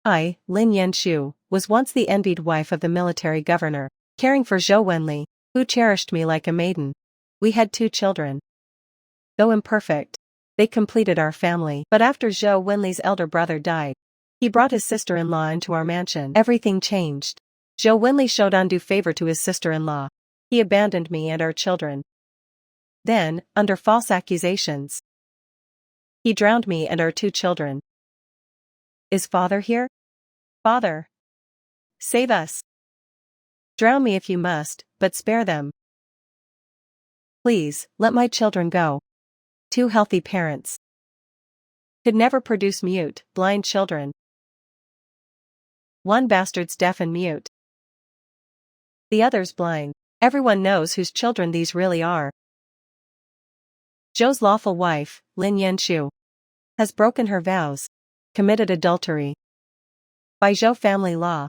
I, Lin Yanshu, was once the envied wife of the military governor, caring for Zhou Wenli, who cherished me like a maiden. We had 2 children. Though imperfect, they completed our family. But after Zhou Wenli's elder brother died, he brought his sister-in-law into our mansion. Everything changed. Zhou Wenli showed undue favor to his sister-in-law. He abandoned me and our children. Then, under false accusations, he drowned me and our 2 children. Is father here? Father! Save us! Drown me if you must, but spare them. Please, let my children go. 2 healthy parents could never produce mute, blind children. 1 bastard's deaf and mute. The other's blind. Everyone knows whose children these really are. Zhou's lawful wife, Lin Yanshu, has broken her vows, committed adultery. By Zhou family law,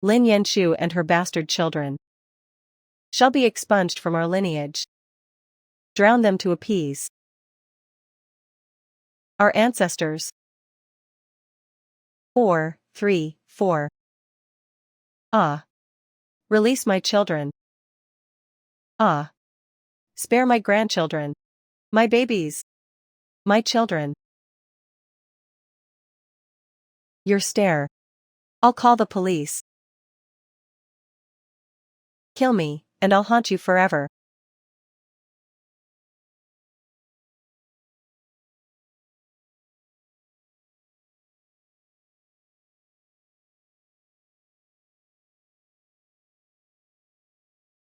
Lin Yanshu and her bastard children shall be expunged from our lineage. Drown them to appease our ancestors. 4, 3, 4. Ah! Release my children. Ah! Spare my grandchildren. My babies. My children. Your stare. I'll call the police. Kill me, and I'll haunt you forever.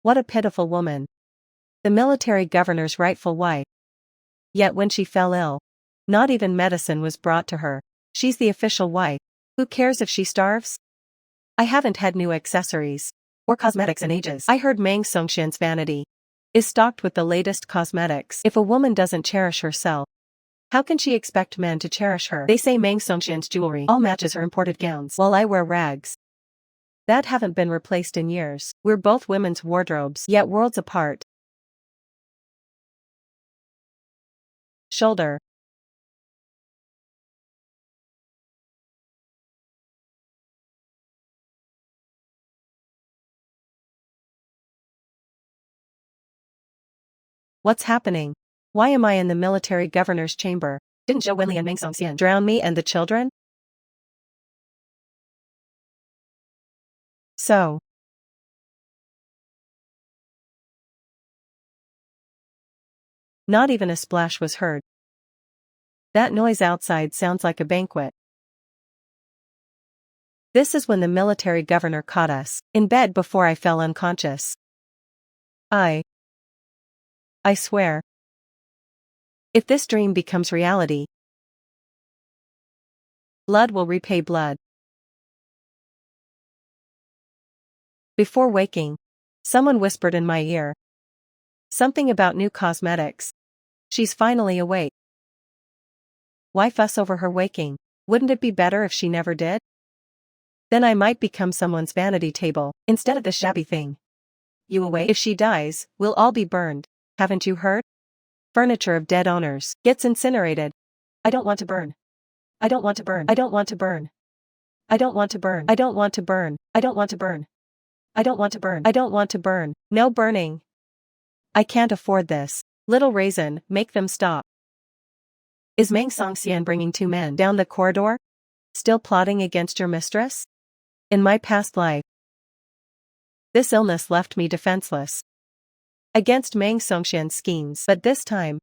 What a pitiful woman. The military governor's rightful wife. Yet when she fell ill, not even medicine was brought to her. She's the official wife. Who cares if she starves? I haven't had new accessories or cosmetics in ages. I heard Meng Songxian's vanity is stocked with the latest cosmetics. If a woman doesn't cherish herself, how can she expect men to cherish her? They say Meng Songxian's jewelry all matches her imported gowns, while I wear rags that haven't been replaced in years. We're both women's wardrobes, yet worlds apart. Shoulder. What's happening? Why am I in the military governor's chamber? Didn't Zhou Wenli and Meng Songxian drown me and the children? So. Not even a splash was heard. That noise outside sounds like a banquet. This is when the military governor caught us in bed before I fell unconscious. I swear. If this dream becomes reality, blood will repay blood. Before waking, someone whispered in my ear. Something about new cosmetics. She's finally awake. Why fuss over her waking? Wouldn't it be better if she never did? Then I might become someone's vanity table, instead of this shabby thing. You awake? If she dies, we'll all be burned. Haven't you heard? Furniture of dead owners gets incinerated. I don't want to burn. I don't want to burn. I don't want to burn. I don't want to burn. I don't want to burn. I don't want to burn. I don't want to burn. I don't want to burn. No burning. I can't afford this. Little Raisin, make them stop. Is Meng Songxian bringing 2 men down the corridor? Still plotting against your mistress? In my past life, this illness left me defenseless against Meng Songxian's schemes, but this time,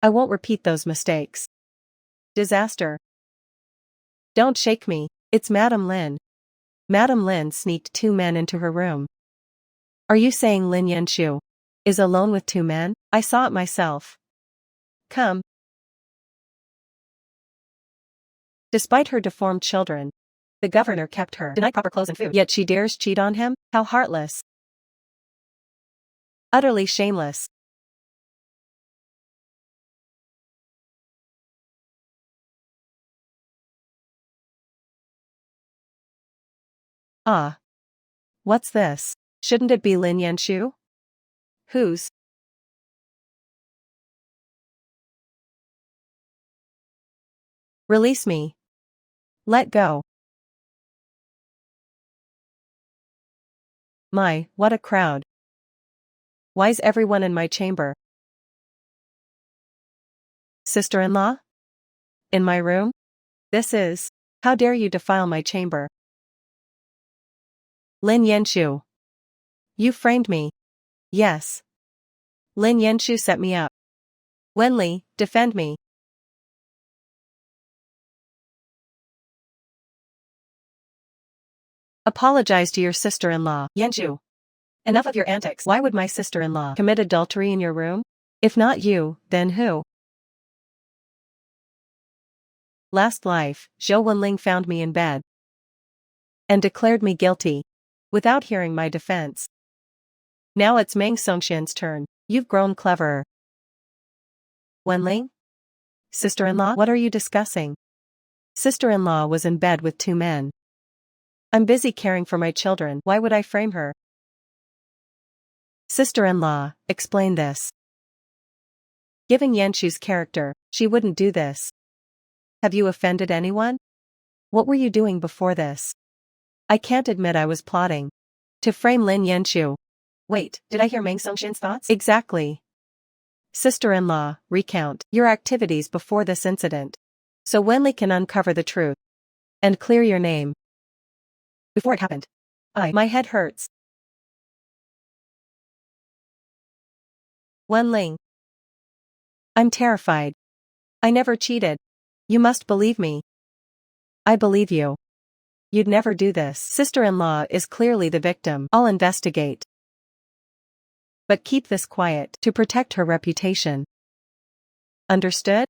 I won't repeat those mistakes. Disaster. Don't shake me, it's Madame Lin. Madame Lin sneaked 2 men into her room. Are you saying Lin Yanshu is alone with 2 men? I saw it myself. Come. Despite her deformed children, the governor kept her, denied proper clothes and food. Yet she dares cheat on him? How heartless. Utterly shameless. Ah. What's this? Shouldn't it be Lin Yanshu? Whose? Release me. Let go. My, what a crowd. Why's everyone in my chamber? Sister-in-law? In my room? This is. How dare you defile my chamber? Lin Yenshu. You framed me. Yes. Lin Yenshu set me up. Wenli, defend me. Apologize to your sister-in-law. Yenshu. Enough of your antics. Why would my sister-in-law commit adultery in your room? If not you, then who? Last life, Zhou Wenling found me in bed and declared me guilty, without hearing my defense. Now it's Meng Songxian's turn. You've grown cleverer. Wenling? Sister-in-law, what are you discussing? Sister-in-law was in bed with 2 men. I'm busy caring for my children. Why would I frame her? Sister-in-law, explain this. Given Yanshu's character, she wouldn't do this. Have you offended anyone? What were you doing before this? I can't admit I was plotting to frame Lin Yanshu. Wait, did I hear Meng Songxian's thoughts? Exactly. Sister-in-law, recount your activities before this incident, so Wenli can uncover the truth and clear your name. Before it happened, my head hurts. Wenling. I'm terrified. I never cheated. You must believe me. I believe you. You'd never do this. Sister-in-law is clearly the victim. I'll investigate. But keep this quiet to protect her reputation. Understood?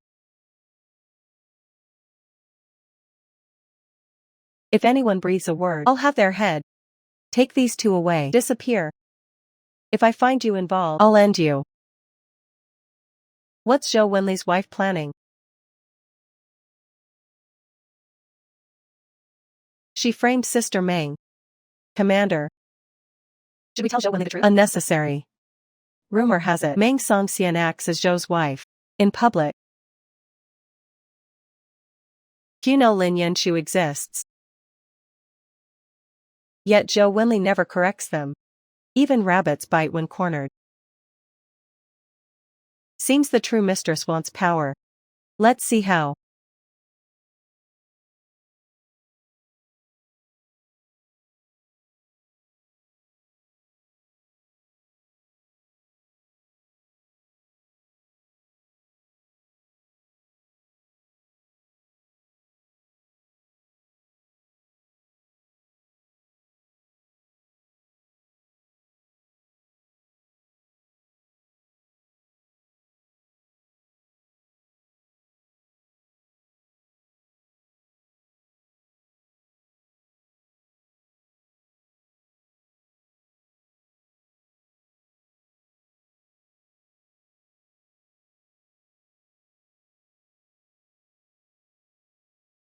If anyone breathes a word, I'll have their head. Take these 2 away. Disappear. If I find you involved, I'll end you. What's Zhou Wenli's wife planning? She framed Sister Meng. Commander. Should we tell Zhou Wenli the truth? Unnecessary. Rumor has it Meng Songxian acts as Zhou's wife in public. You know Lin Yanshu exists. Yet Zhou Wenli never corrects them. Even rabbits bite when cornered. Seems the true mistress wants power. Let's see how.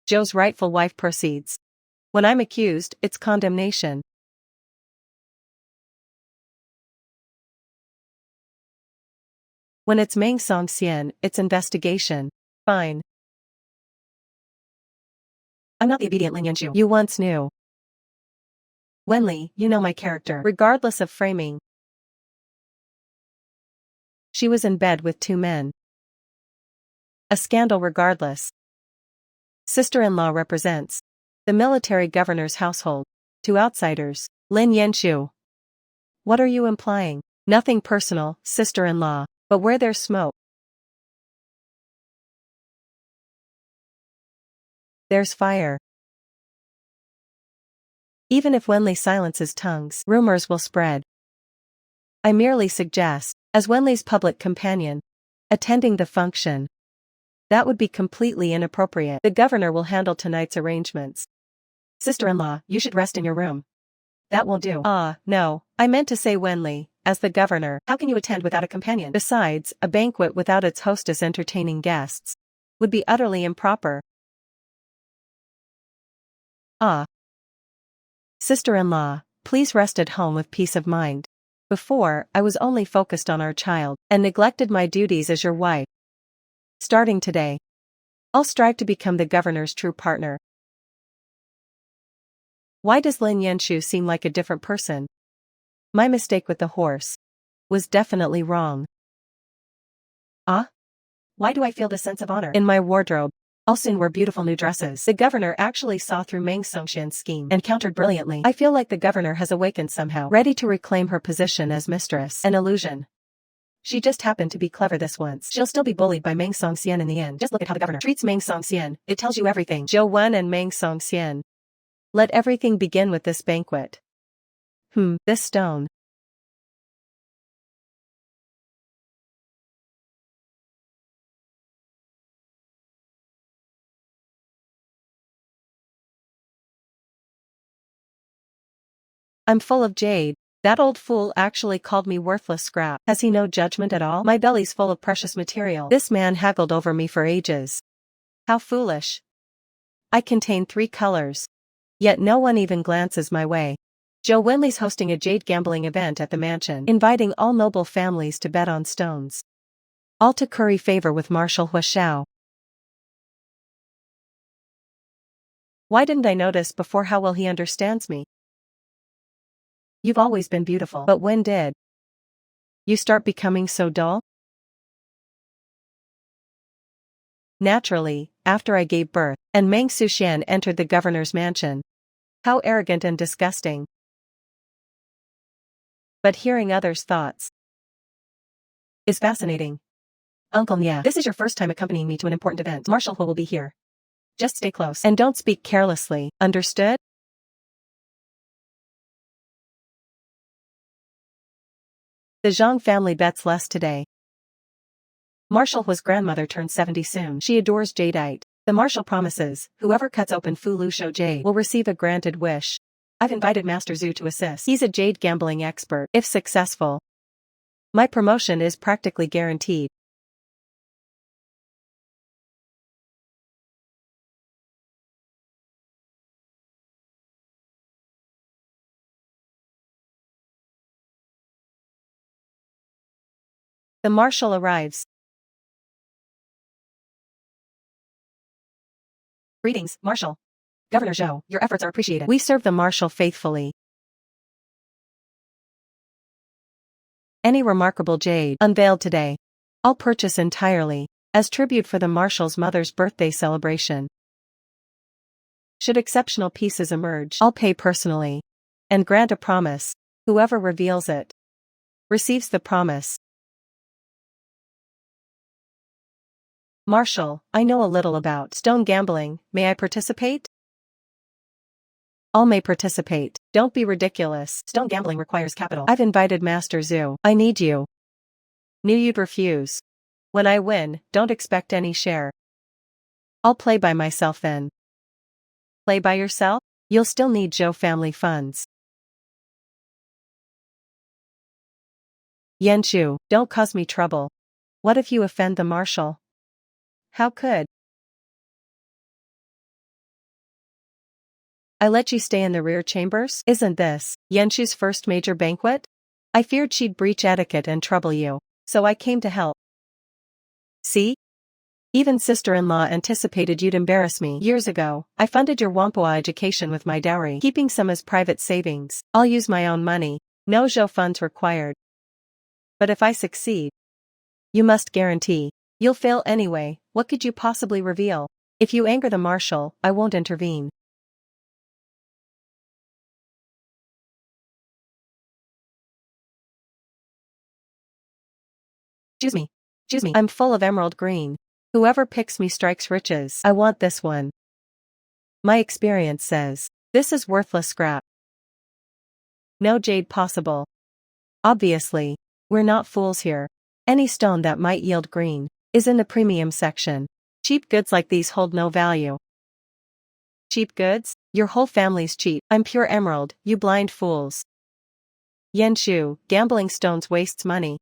Zhou's rightful wife proceeds. When I'm accused, it's condemnation. When it's Meng Songxian, it's investigation. Fine. I'm not the obedient Lin Yanshu you once knew. Wenli, you know my character. Regardless of framing. She was in bed with 2 men. A scandal regardless. Sister-in-law represents the military governor's household to outsiders. Lin Yanshu. What are you implying? Nothing personal, sister-in-law, but where there's smoke, there's fire. Even if Wenli silences tongues, rumors will spread. I merely suggest, as Wenli's public companion, attending the function. That would be completely inappropriate. The governor will handle tonight's arrangements. Sister-in-law, you should rest in your room. That won't do. No, I meant to say Wenli, as the governor. How can you attend without a companion? Besides, a banquet without its hostess entertaining guests would be utterly improper. Sister-in-law, please rest at home with peace of mind. Before, I was only focused on our child and neglected my duties as your wife. Starting today, I'll strive to become the governor's true partner. Why does Lin Yanshu seem like a different person? My mistake with the horse was definitely wrong. Ah? Why do I feel this sense of honor in my wardrobe? I'll soon wear beautiful new dresses. The governor actually saw through Meng Songxian's scheme and countered brilliantly. I feel like the governor has awakened somehow, ready to reclaim her position as mistress. An illusion. She just happened to be clever this once. She'll still be bullied by Meng Songxian in the end. Just look at how the governor treats Meng Songxian. It tells you everything. Zhou Wen and Meng Songxian. Let everything begin with this banquet. This stone. I'm full of jade. That old fool actually called me worthless scrap. Has he no judgment at all? My belly's full of precious material. This man haggled over me for ages. How foolish. I contain 3 colors. Yet no one even glances my way. Zhou Wenli's hosting a jade gambling event at the mansion, inviting all noble families to bet on stones. All to curry favor with Marshal Huashao. Why didn't I notice before how well he understands me? You've always been beautiful. But when did you start becoming so dull? Naturally, after I gave birth, and Meng Suxian entered the governor's mansion. How arrogant and disgusting. But hearing others' thoughts is fascinating. Uncle Nya, this is your first time accompanying me to an important event. Marshal Hu will be here. Just stay close and don't speak carelessly, understood? The Zhang family bets less today. Marshal Hu's grandmother turned 70 soon. She adores jadeite. The marshal promises, whoever cuts open Fu Lu Shou jade will receive a granted wish. I've invited Master Zhu to assist. He's a jade gambling expert. If successful, my promotion is practically guaranteed. The marshal arrives. Greetings, Marshal. Governor Zhou, your efforts are appreciated. We serve the marshal faithfully. Any remarkable jade unveiled today, I'll purchase entirely, as tribute for the marshal's mother's birthday celebration. Should exceptional pieces emerge, I'll pay personally. And grant a promise, whoever reveals it receives the promise. Marshal, I know a little about stone gambling, may I participate? All may participate. Don't be ridiculous. Stone gambling requires capital. I've invited Master Zhu. I need you. Knew you'd refuse. When I win, don't expect any share. I'll play by myself then. Play by yourself? You'll still need Zhou family funds. Yanshu, don't cause me trouble. What if you offend the marshal? How could I let you stay in the rear chambers? Isn't this Yanshu's first major banquet? I feared she'd breach etiquette and trouble you, so I came to help. See? Even sister-in-law anticipated you'd embarrass me. Years ago, I funded your Whampoa education with my dowry, keeping some as private savings. I'll use my own money. No Zhou funds required. But if I succeed, you must guarantee. You'll fail anyway, what could you possibly reveal? If you anger the marshal, I won't intervene. Choose me. I'm full of emerald green. Whoever picks me strikes riches. I want this one. My experience says, this is worthless scrap. No jade possible. Obviously, we're not fools here. Any stone that might yield green is in the premium section. Cheap goods like these hold no value. Cheap goods? Your whole family's cheap. I'm pure emerald, you blind fools. Yanshu, gambling stones wastes money.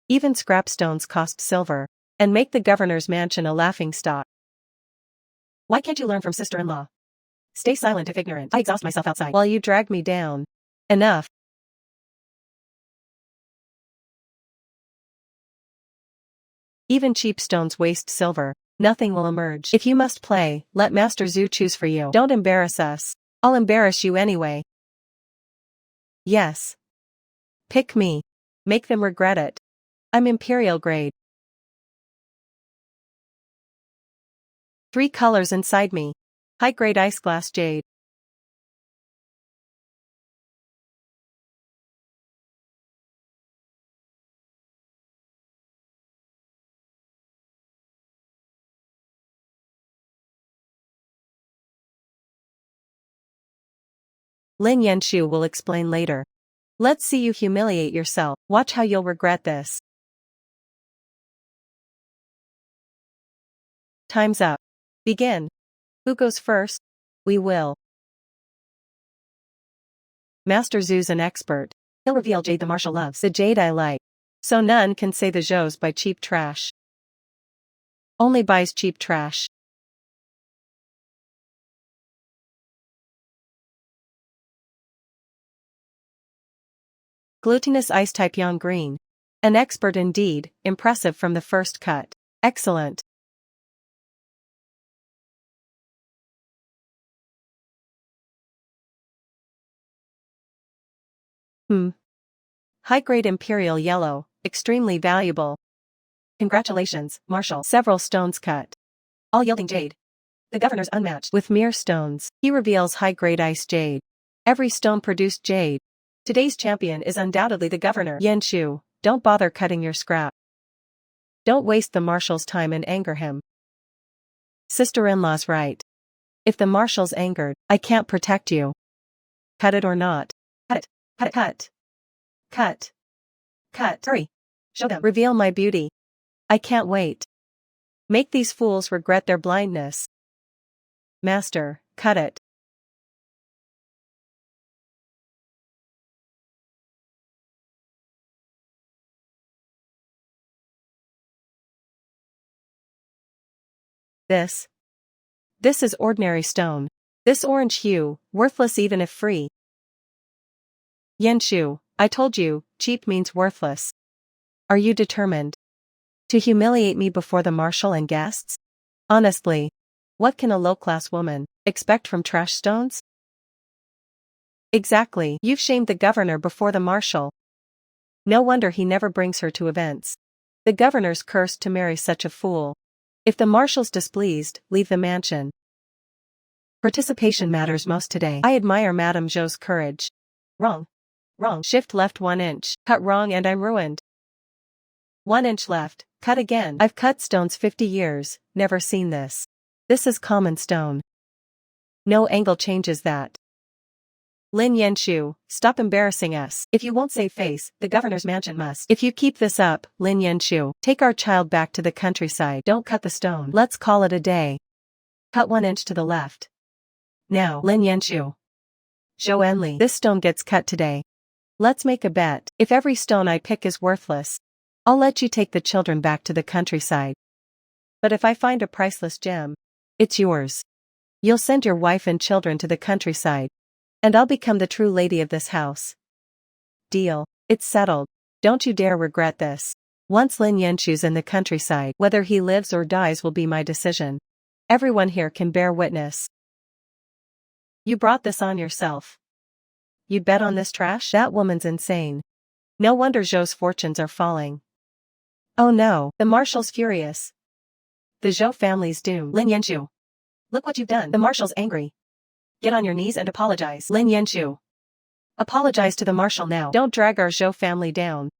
Even scrap stones cost silver, and make the governor's mansion a laughingstock. Why can't you learn from sister-in-law? Stay silent if ignorant. I exhaust myself outside while you drag me down. Enough. Even cheap stones waste silver. Nothing will emerge. If you must play, let Master Zhu choose for you. Don't embarrass us. I'll embarrass you anyway. Yes. Pick me. Make them regret it. I'm Imperial grade. 3 colors inside me. High-grade ice glass jade. Lin Yanshu will explain later. Let's see you humiliate yourself. Watch how you'll regret this. Time's up. Begin. Who goes first? We will. Master Zhu's an expert. He'll reveal jade the marshal loves. The jade I like. So none can say the Zhous buy cheap trash. Only buys cheap trash. Glutinous ice type Yang green. An expert indeed, impressive from the first cut. Excellent. High-grade imperial yellow, extremely valuable. Congratulations, Marshal. Several stones cut. All yielding jade. The governor's unmatched. With mere stones, he reveals high-grade ice jade. Every stone produced jade. Today's champion is undoubtedly the governor. Yanshu, don't bother cutting your scrap. Don't waste the marshal's time and anger him. Sister-in-law's right. If the marshal's angered, I can't protect you. Cut it or not. Cut it. Cut it. Cut. Cut. Cut. Hurry. Show them. Reveal my beauty. I can't wait. Make these fools regret their blindness. Master, cut it. This is ordinary stone. This orange hue, worthless even if free. Yanshu, I told you, cheap means worthless. Are you determined to humiliate me before the marshal and guests? Honestly, what can a low-class woman expect from trash stones? Exactly, you've shamed the governor before the marshal. No wonder he never brings her to events. The governor's cursed to marry such a fool. If the marshal's displeased, leave the mansion. Participation matters most today. I admire Madame Zhou's courage. Wrong. Wrong. Shift left 1 inch. Cut wrong and I'm ruined. 1 inch left. Cut again. I've cut stones 50 years, never seen this. This is common stone. No angle changes that. Lin Yanshu, stop embarrassing us. If you won't save face, the governor's mansion must. If you keep this up, Lin Yanshu, take our child back to the countryside. Don't cut the stone. Let's call it a day. Cut 1 inch to the left. Now, Lin Yanshu. Zhou Enli, this stone gets cut today. Let's make a bet. If every stone I pick is worthless, I'll let you take the children back to the countryside. But if I find a priceless gem, it's yours. You'll send your wife and children to the countryside. And I'll become the true lady of this house. Deal. It's settled. Don't you dare regret this. Once Lin Yanshu's in the countryside, whether he lives or dies will be my decision. Everyone here can bear witness. You brought this on yourself. You bet on this trash? That woman's insane. No wonder Zhou's fortunes are falling. Oh no, the marshal's furious. The Zhou family's doomed. Lin Yanshu. Look what you've done. The marshal's angry. Get on your knees and apologize. Lin Yanshu. Apologize to the marshal now. Don't drag our Zhou family down.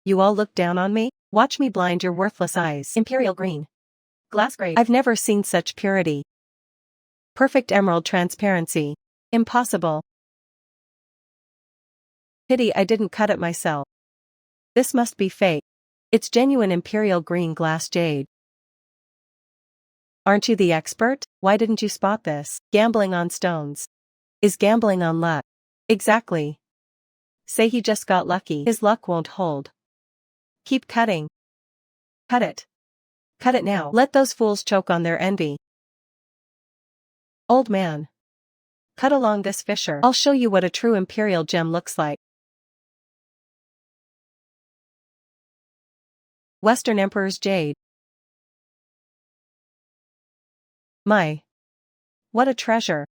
You all look down on me? Watch me blind your worthless eyes. Imperial green. Glass grade. I've never seen such purity. Perfect emerald transparency. Impossible. Pity I didn't cut it myself. This must be fake. It's genuine imperial green glass jade. Aren't you the expert? Why didn't you spot this? Gambling on stones. Is gambling on luck. Exactly. Say he just got lucky. His luck won't hold. Keep cutting. Cut it. Cut it now. Let those fools choke on their envy. Old man. Cut along this fissure. I'll show you what a true imperial gem looks like. Western Emperor's Jade. My. What a treasure.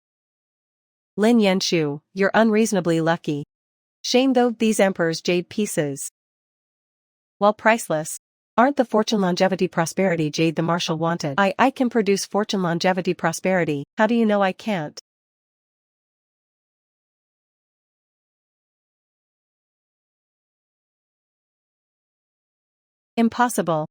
Lin Yenshu, you're unreasonably lucky. Shame though, these Emperor's Jade pieces, while priceless, aren't the fortune, longevity, prosperity jade the Marshal wanted. I can produce fortune, longevity, prosperity. How do you know I can't? Impossible.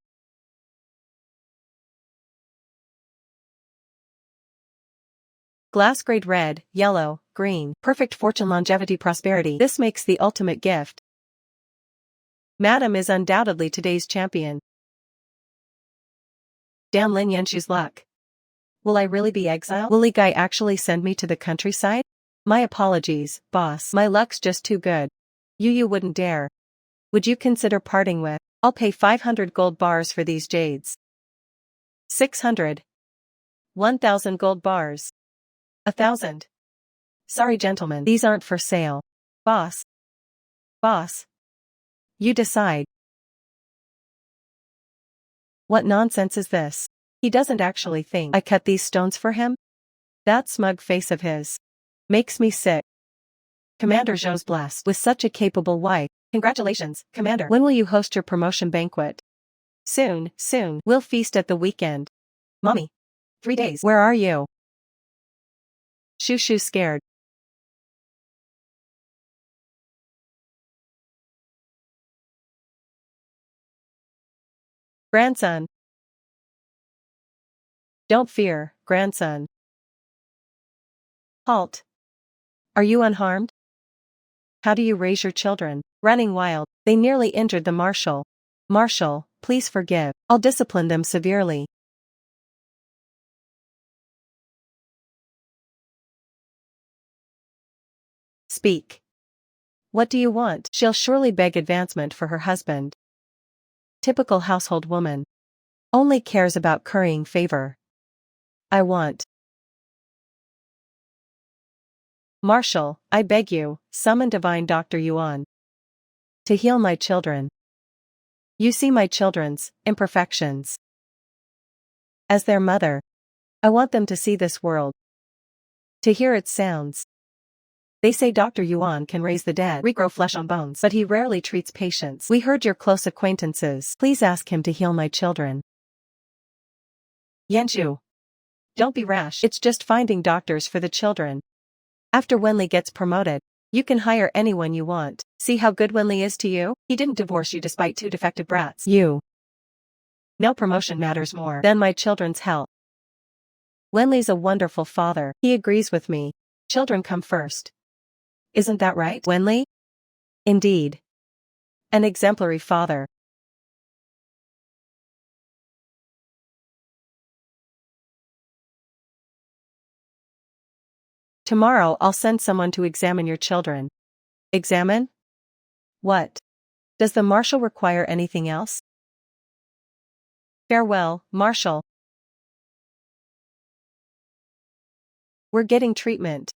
Glass grade red, yellow, green, perfect fortune, longevity, prosperity. This makes the ultimate gift. Madam is undoubtedly today's champion. Damn Lin Yenshu's luck. Will I really be exiled? Will Li Guy actually send me to the countryside? My apologies, boss. My luck's just too good. You wouldn't dare. Would you consider parting with? I'll pay 500 gold bars for these jades. 600. 1,000 gold bars. 1,000. Sorry gentlemen, these aren't for sale. Boss. Boss. You decide. What nonsense is this? He doesn't actually think I cut these stones for him? That smug face of his makes me sick. Commander Zhou's blessed with such a capable wife. Congratulations, Commander. When will you host your promotion banquet? Soon. We'll feast at the weekend. Mommy. 3 days. Where are you? Shushu scared. Grandson. Don't fear, grandson. Halt. Are you unharmed? How do you raise your children? Running wild, they nearly injured the Marshal. Marshal, please forgive. I'll discipline them severely. Speak. What do you want? She'll surely beg advancement for her husband. Typical household woman. Only cares about currying favor. I want. Marshal, I beg you, summon divine Dr. Yuan. To heal my children. You see my children's imperfections. As their mother, I want them to see this world. To hear its sounds. They say Dr. Yuan can raise the dead, regrow flesh on bones, but he rarely treats patients. We heard your close acquaintances. Please ask him to heal my children. Yenshu. Don't be rash. It's just finding doctors for the children. After Wenli gets promoted, you can hire anyone you want. See how good Wenli is to you? He didn't divorce you despite 2 defective brats. You. No promotion matters more than my children's health. Wenli's a wonderful father. He agrees with me. Children come first. Isn't that right, Wenli? Indeed. An exemplary father. Tomorrow I'll send someone to examine your children. Examine? What? Does the Marshal require anything else? Farewell, Marshal. We're getting treatment.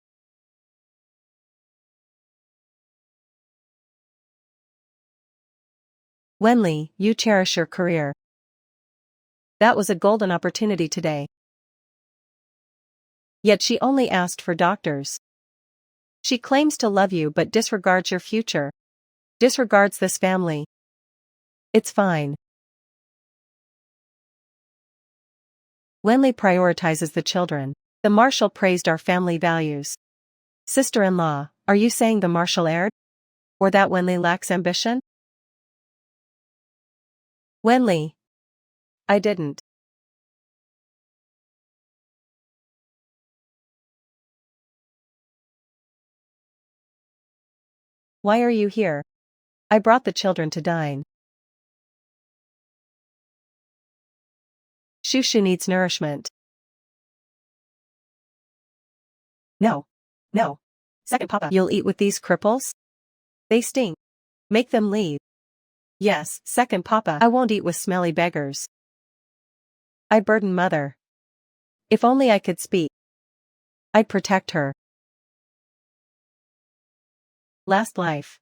Wenli, you cherish your career. That was a golden opportunity today. Yet she only asked for doctors. She claims to love you but disregards your future. Disregards this family. It's fine. Wenli prioritizes the children. The Marshal praised our family values. Sister-in-law, are you saying the Marshal erred? Or that Wenli lacks ambition? Wenli. I didn't. Why are you here? I brought the children to dine. Shushu needs nourishment. No. Second Papa. You'll eat with these cripples? They stink. Make them leave. Yes, second Papa. I won't eat with smelly beggars. I burden Mother. If only I could speak. I'd protect her. Last life.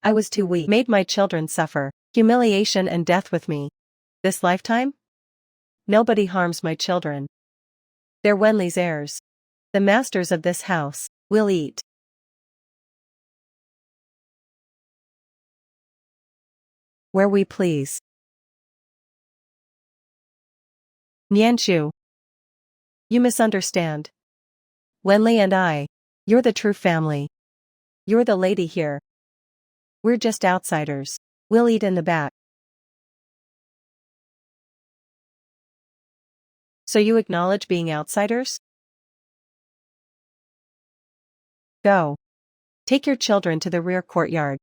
I was too weak. Made my children suffer humiliation and death with me. This lifetime? Nobody harms my children. They're Wenley's heirs. The masters of this house will eat. Where we please. Nianshu. You misunderstand. Wenley and I. You're the true family. You're the lady here. We're just outsiders. We'll eat in the back. So you acknowledge being outsiders? Go. Take your children to the rear courtyard.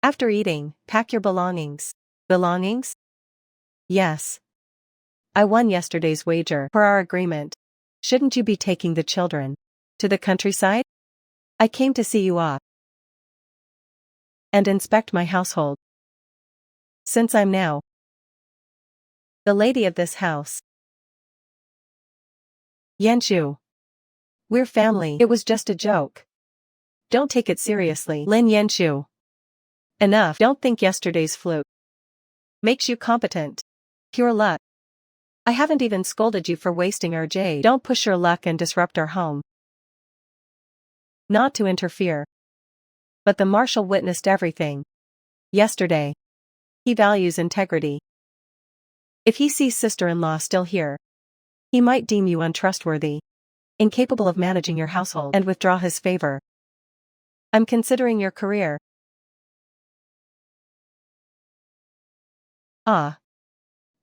After eating, pack your belongings. Belongings? Yes. I won yesterday's wager. Per our agreement. Shouldn't you be taking the children to the countryside? I came to see you off and inspect my household. Since I'm now the lady of this house. Yanshu. We're family. It was just a joke. Don't take it seriously. Lin Yanshu. Enough. Don't think yesterday's fluke makes you competent. Pure luck. I haven't even scolded you for wasting our jade. Don't push your luck and disrupt our home. Not to interfere. But the marshal witnessed everything. Yesterday. He values integrity. If he sees sister-in-law still here, he might deem you untrustworthy, incapable of managing your household, and withdraw his favor. I'm considering your career. Ah.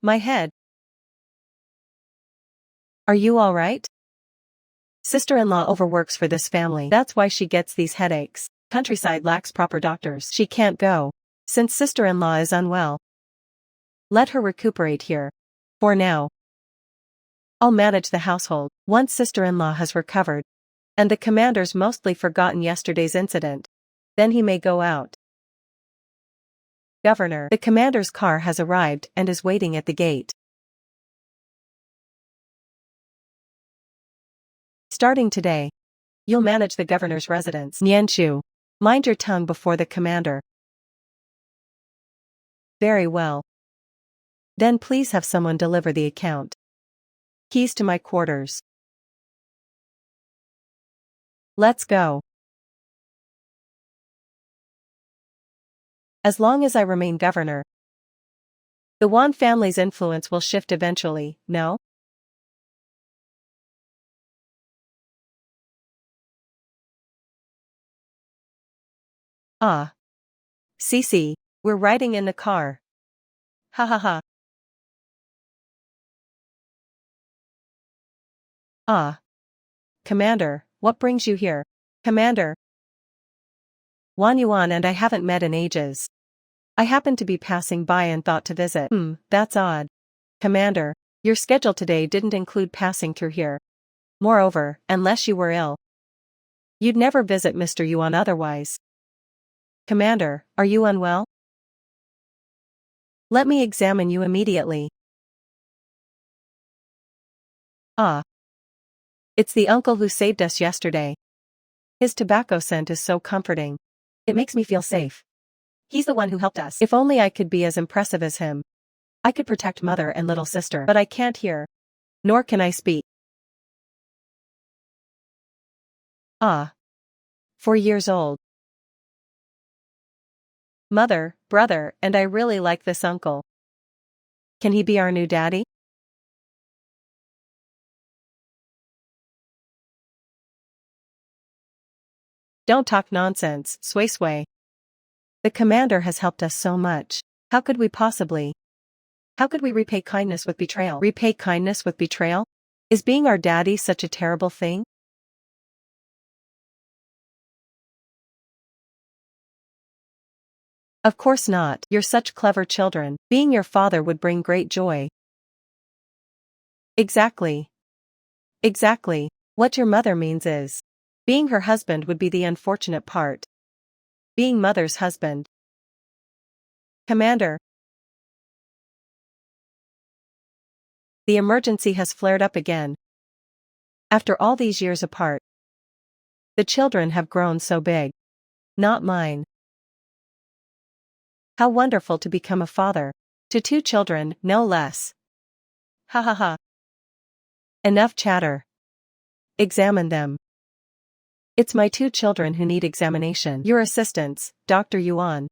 My head. Are you all right? Sister-in-law overworks for this family. That's why she gets these headaches. Countryside lacks proper doctors. She can't go, since sister-in-law is unwell. Let her recuperate here. For now. I'll manage the household. Once sister-in-law has recovered, and the commander's mostly forgotten yesterday's incident, then he may go out. Governor, the commander's car has arrived and is waiting at the gate. Starting today, you'll manage the governor's residence. Nianshu, mind your tongue before the commander. Very well. Then please have someone deliver the account. Keys to my quarters. Let's go. As long as I remain governor, the Wan family's influence will shift eventually, no? Ah. Cece, we're riding in the car. Ha ha ha. Ah. Commander, what brings you here? Commander. Wan Yuan and I haven't met in ages. I happened to be passing by and thought to visit. That's odd. Commander, your schedule today didn't include passing through here. Moreover, unless you were ill, you'd never visit Mr. Yuan otherwise. Commander, are you unwell? Let me examine you immediately. Ah. It's the uncle who saved us yesterday. His tobacco scent is so comforting. It makes me feel safe. He's the one who helped us. If only I could be as impressive as him. I could protect mother and little sister. But I can't hear. Nor can I speak. Ah. 4 years old. Mother, brother, and I really like this uncle. Can he be our new daddy? Don't talk nonsense, Sway Sway. The commander has helped us so much. How could we possibly? How could we repay kindness with betrayal? Repay kindness with betrayal? Is being our daddy such a terrible thing? Of course not. You're such clever children. Being your father would bring great joy. Exactly. Exactly. What your mother means is, being her husband would be the unfortunate part. Being mother's husband. Commander. The emergency has flared up again. After all these years apart, the children have grown so big. Not mine. How wonderful to become a father. To 2 children, no less. Ha ha ha. Enough chatter. Examine them. It's my 2 children who need examination. Your assistants, Dr. Yuan.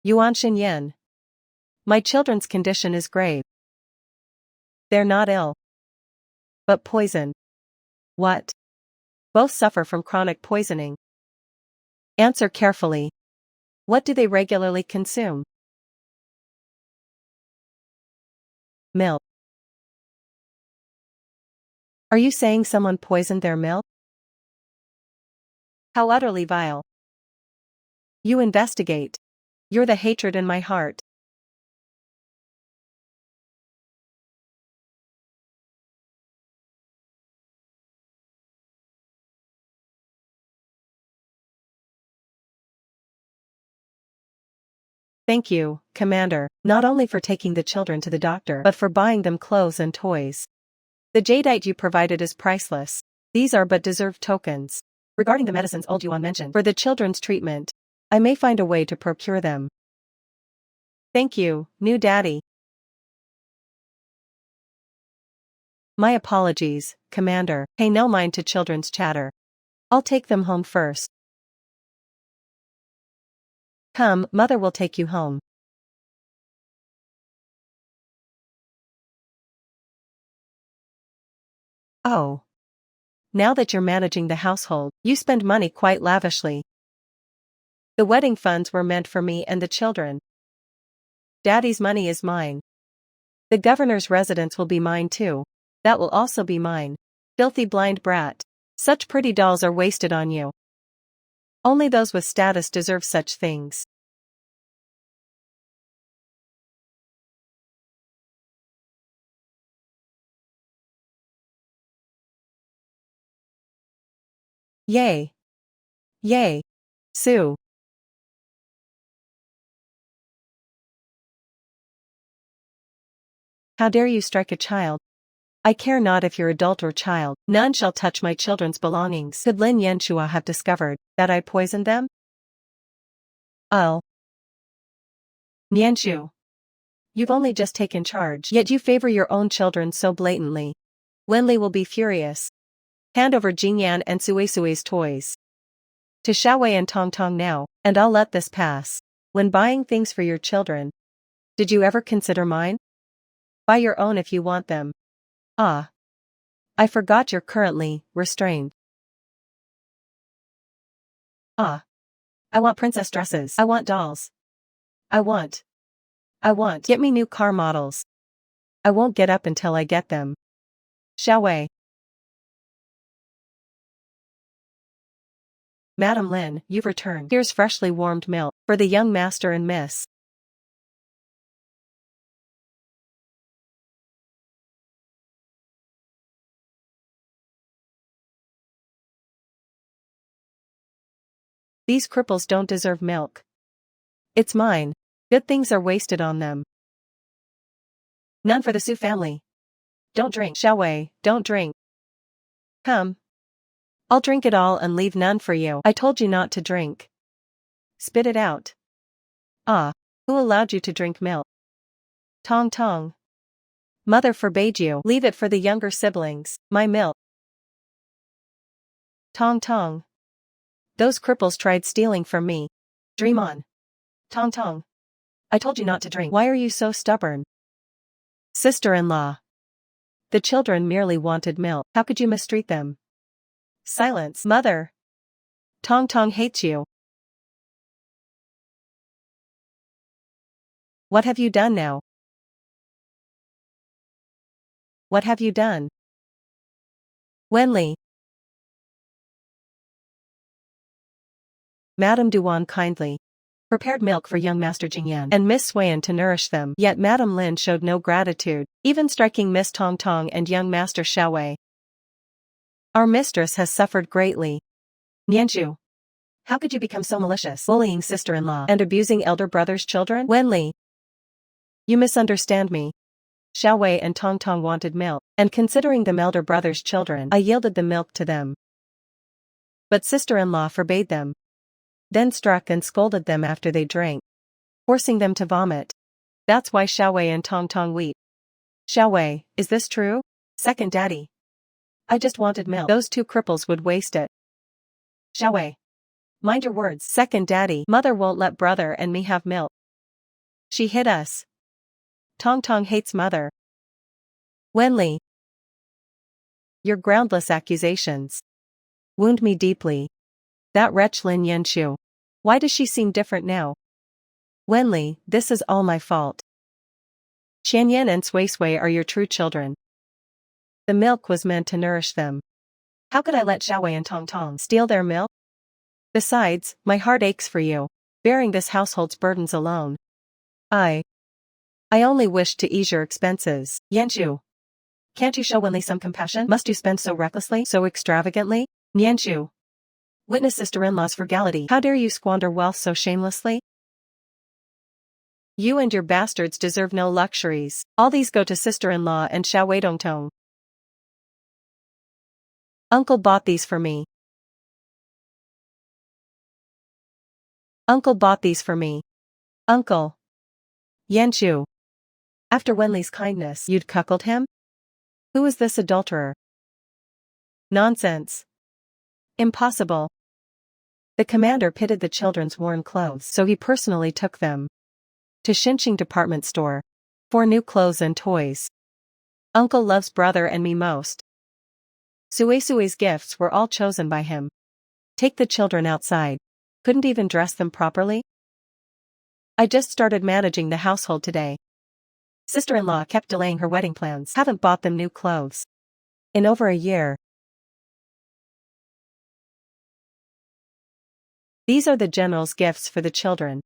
Yuan Shinyan. My children's condition is grave. They're not ill, but poison. What? Both suffer from chronic poisoning. Answer carefully. What do they regularly consume? Milk. Are you saying someone poisoned their milk? How utterly vile. You investigate. You're the hatred in my heart. Thank you, Commander, not only for taking the children to the doctor but for buying them clothes and toys. The jadeite you provided is priceless. These are but deserved tokens. Regarding the medicines old Yuan mentioned for the children's treatment, I may find a way to procure them. Thank you, new daddy. My apologies, Commander. Pay no mind to children's chatter. I'll take them home first. Come, mother will take you home. Oh. Now that you're managing the household, you spend money quite lavishly. The wedding funds were meant for me and the children. Daddy's money is mine. The governor's residence will be mine too. That will also be mine. Filthy blind brat. Such pretty dolls are wasted on you. Only those with status deserve such things. Yay. Yay. Sue. How dare you strike a child? I care not if you're adult or child, none shall touch my children's belongings. Could Lin Yanshua have discovered that I poisoned them? Oh. Nianshu. You've only just taken charge, yet you favor your own children so blatantly. Wenli will be furious. Hand over Jingyan and Suisui's toys to Xiaowei and Tong Tong now, and I'll let this pass. When buying things for your children, did you ever consider mine? Buy your own if you want them. Ah. I forgot you're currently restrained. Ah. I want princess dresses. I want dolls. I want. Get me new car models. I won't get up until I get them. Xiaowei. Madam Lin, you've returned. Here's freshly warmed milk for the young master and miss. These cripples don't deserve milk. It's mine. Good things are wasted on them. None for the Su family. Don't drink. Xiaowei, don't drink. Come. I'll drink it all and leave none for you. I told you not to drink. Spit it out. Ah. Who allowed you to drink milk? Tong Tong. Mother forbade you. Leave it for the younger siblings. My milk. Tong Tong. Those cripples tried stealing from me. Dream on. Tong Tong. I told you not to drink. Why are you so stubborn? Sister-in-law. The children merely wanted milk. How could you mistreat them? Silence. Mother. Tong Tong hates you. What have you done now? What have you done? Wenli. Madame Duan kindly prepared milk for young Master Jingyan and Miss Swayan to nourish them, yet Madame Lin showed no gratitude, even striking Miss Tong Tong and young Master Xiaowei. Our mistress has suffered greatly. Nianshu. How could you become so malicious, bullying sister-in-law and abusing elder brother's children? Wenli. You misunderstand me. Xiaowei and Tong Tong wanted milk, and considering them elder brother's children, I yielded the milk to them. But sister-in-law forbade them. Then struck and scolded them after they drank, forcing them to vomit. That's why Xiaowei and Tong Tong weep. Xiaowei, is this true? Second daddy. I just wanted milk. Those two cripples would waste it. Xiaowei. Mind your words. Second daddy. Mother won't let brother and me have milk. She hit us. Tong Tong hates mother. Wenli. Your groundless accusations wound me deeply. That wretch Lin Yanshu. Why does she seem different now? Wenli, this is all my fault. Qianyan and Sui Sui are your true children. The milk was meant to nourish them. How could I let Xiaowei and Tong Tong steal their milk? Besides, my heart aches for you, bearing this household's burdens alone. I only wish to ease your expenses. Yanshu. Can't you show Wenli some compassion? Must you spend so recklessly, so extravagantly? Nianshu. Witness sister-in-law's frugality. How dare you squander wealth so shamelessly? You and your bastards deserve no luxuries. All these go to sister-in-law and Xiaowei Dongtong. Uncle bought these for me. Uncle bought these for me. Uncle. Yanshu. After Wenli's kindness, you'd cuckold him? Who is this adulterer? Nonsense. Impossible. The commander pitted the children's worn clothes, so he personally took them to Xinqing department store for new clothes and toys. Uncle loves brother and me most. Sui Sui's gifts were all chosen by him. Take the children outside. Couldn't even dress them properly? I just started managing the household today. Sister-in-law kept delaying her wedding plans. Haven't bought them new clothes in over a year. These are the general's gifts for the children.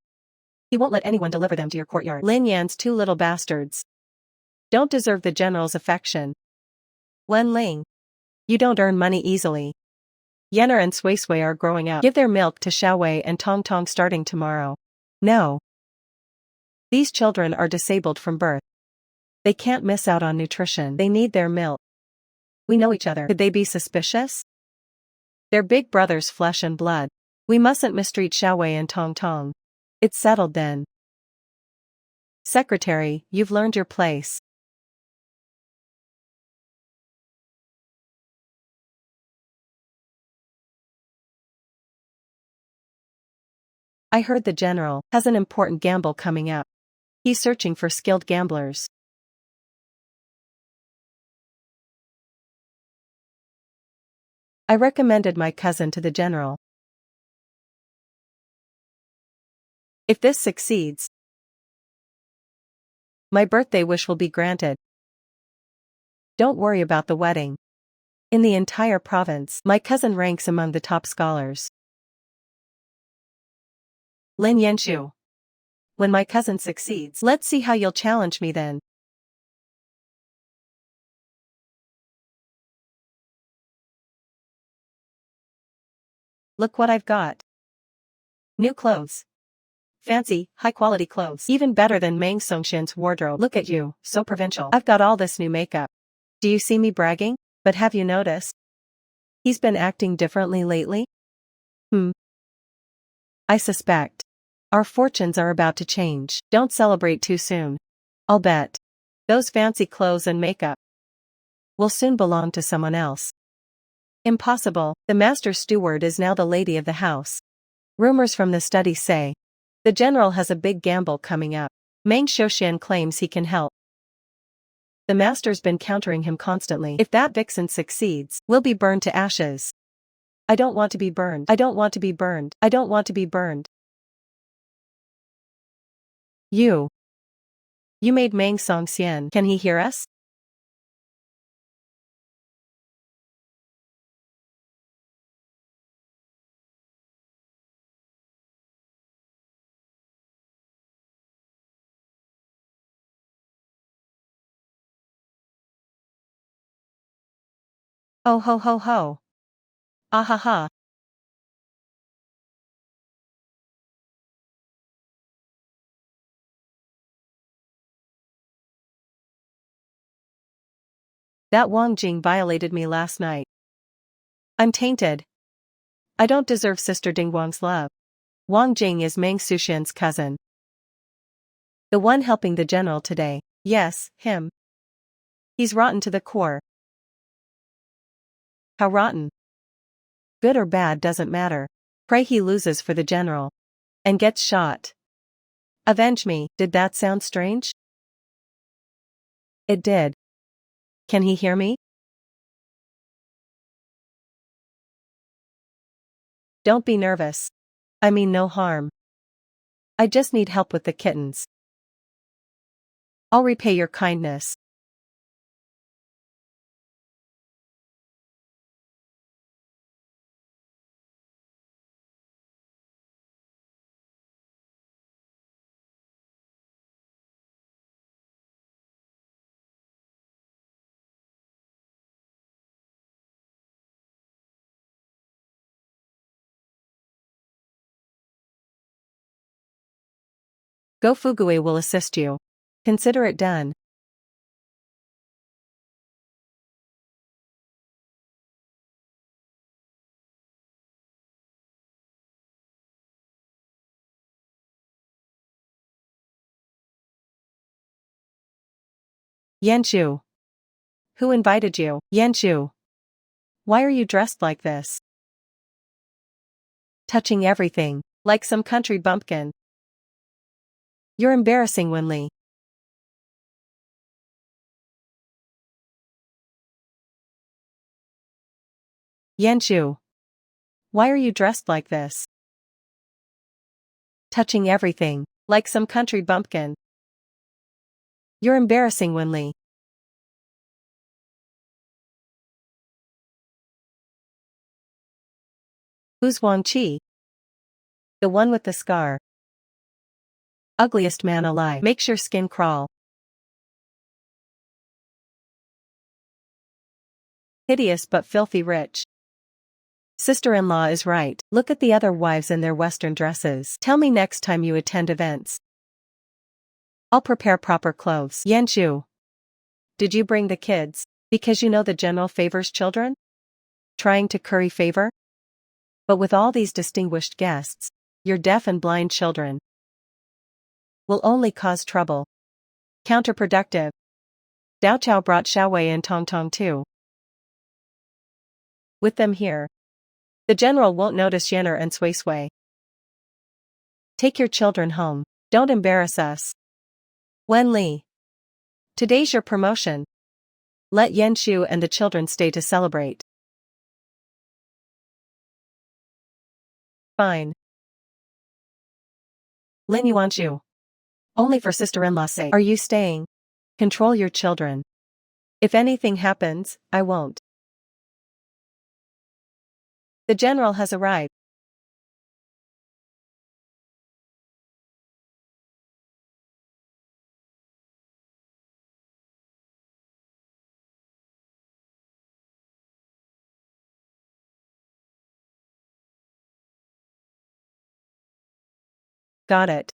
He won't let anyone deliver them to your courtyard. Lin Yan's two little bastards don't deserve the general's affection. Wen Ling. You don't earn money easily. Yenner and Sui Sui are growing up. Give their milk to Xiaowei and Tong Tong starting tomorrow. No. These children are disabled from birth. They can't miss out on nutrition. They need their milk. We know each other. Could they be suspicious? They're big brother's flesh and blood. We mustn't mistreat Xiaowei and Tong Tong. It's settled then. Secretary, you've learned your place. I heard the general has an important gamble coming up. He's searching for skilled gamblers. I recommended my cousin to the general. If this succeeds, my birthday wish will be granted. Don't worry about the wedding. In the entire province, my cousin ranks among the top scholars. Lin Yanshu. When my cousin succeeds, let's see how you'll challenge me then. Look what I've got. New clothes. Fancy, high-quality clothes. Even better than Meng Songshin's wardrobe. Look at you, so provincial. I've got all this new makeup. Do you see me bragging? But have you noticed? He's been acting differently lately? I suspect our fortunes are about to change. Don't celebrate too soon. I'll bet those fancy clothes and makeup will soon belong to someone else. Impossible. The master steward is now the lady of the house. Rumors from the study say the general has a big gamble coming up. Meng Shouxian claims he can help. The master's been countering him constantly. If that vixen succeeds, we'll be burned to ashes. I don't want to be burned. I don't want to be burned. I don't want to be burned. You made Meng Songxian. Can he hear us? Oh ho ho ho. Ah ha ha. That Wang Jing violated me last night. I'm tainted. I don't deserve Sister Ding Wang's love. Wang Jing is Meng Suxian's cousin. The one helping the general today. Yes, him. He's rotten to the core. How rotten? Good or bad doesn't matter. Pray he loses for the general. And gets shot. Avenge me. Did that sound strange? It did. Can he hear me? Don't be nervous. I mean no harm. I just need help with the kittens. I'll repay your kindness. Go Fugui will assist you. Consider it done. Yanshu. Who invited you? Yanshu. Why are you dressed like this? Touching everything, like some country bumpkin. You're embarrassing, Winli. Yanshu. Why are you dressed like this? Touching everything, like some country bumpkin. You're embarrassing, Winli. Who's Wang Qi? The one with the scar. Ugliest man alive. Makes your skin crawl. Hideous but filthy rich. Sister-in-law is right. Look at the other wives in their Western dresses. Tell me next time you attend events. I'll prepare proper clothes. Yanshu. Did you bring the kids? Because you know the general favors children? Trying to curry favor? But with all these distinguished guests, your deaf and blind children will only cause trouble. Counterproductive. Dao Chao brought Xiaowei and Tong Tong too. With them here, the general won't notice Yanner and Sui Sui. Take your children home. Don't embarrass us. Wen Li. Today's your promotion. Let Yanshu and the children stay to celebrate. Fine. Lin Yuanshu. Only for sister-in-law's sake. Are you staying? Control your children. If anything happens, I won't. The general has arrived. Got it.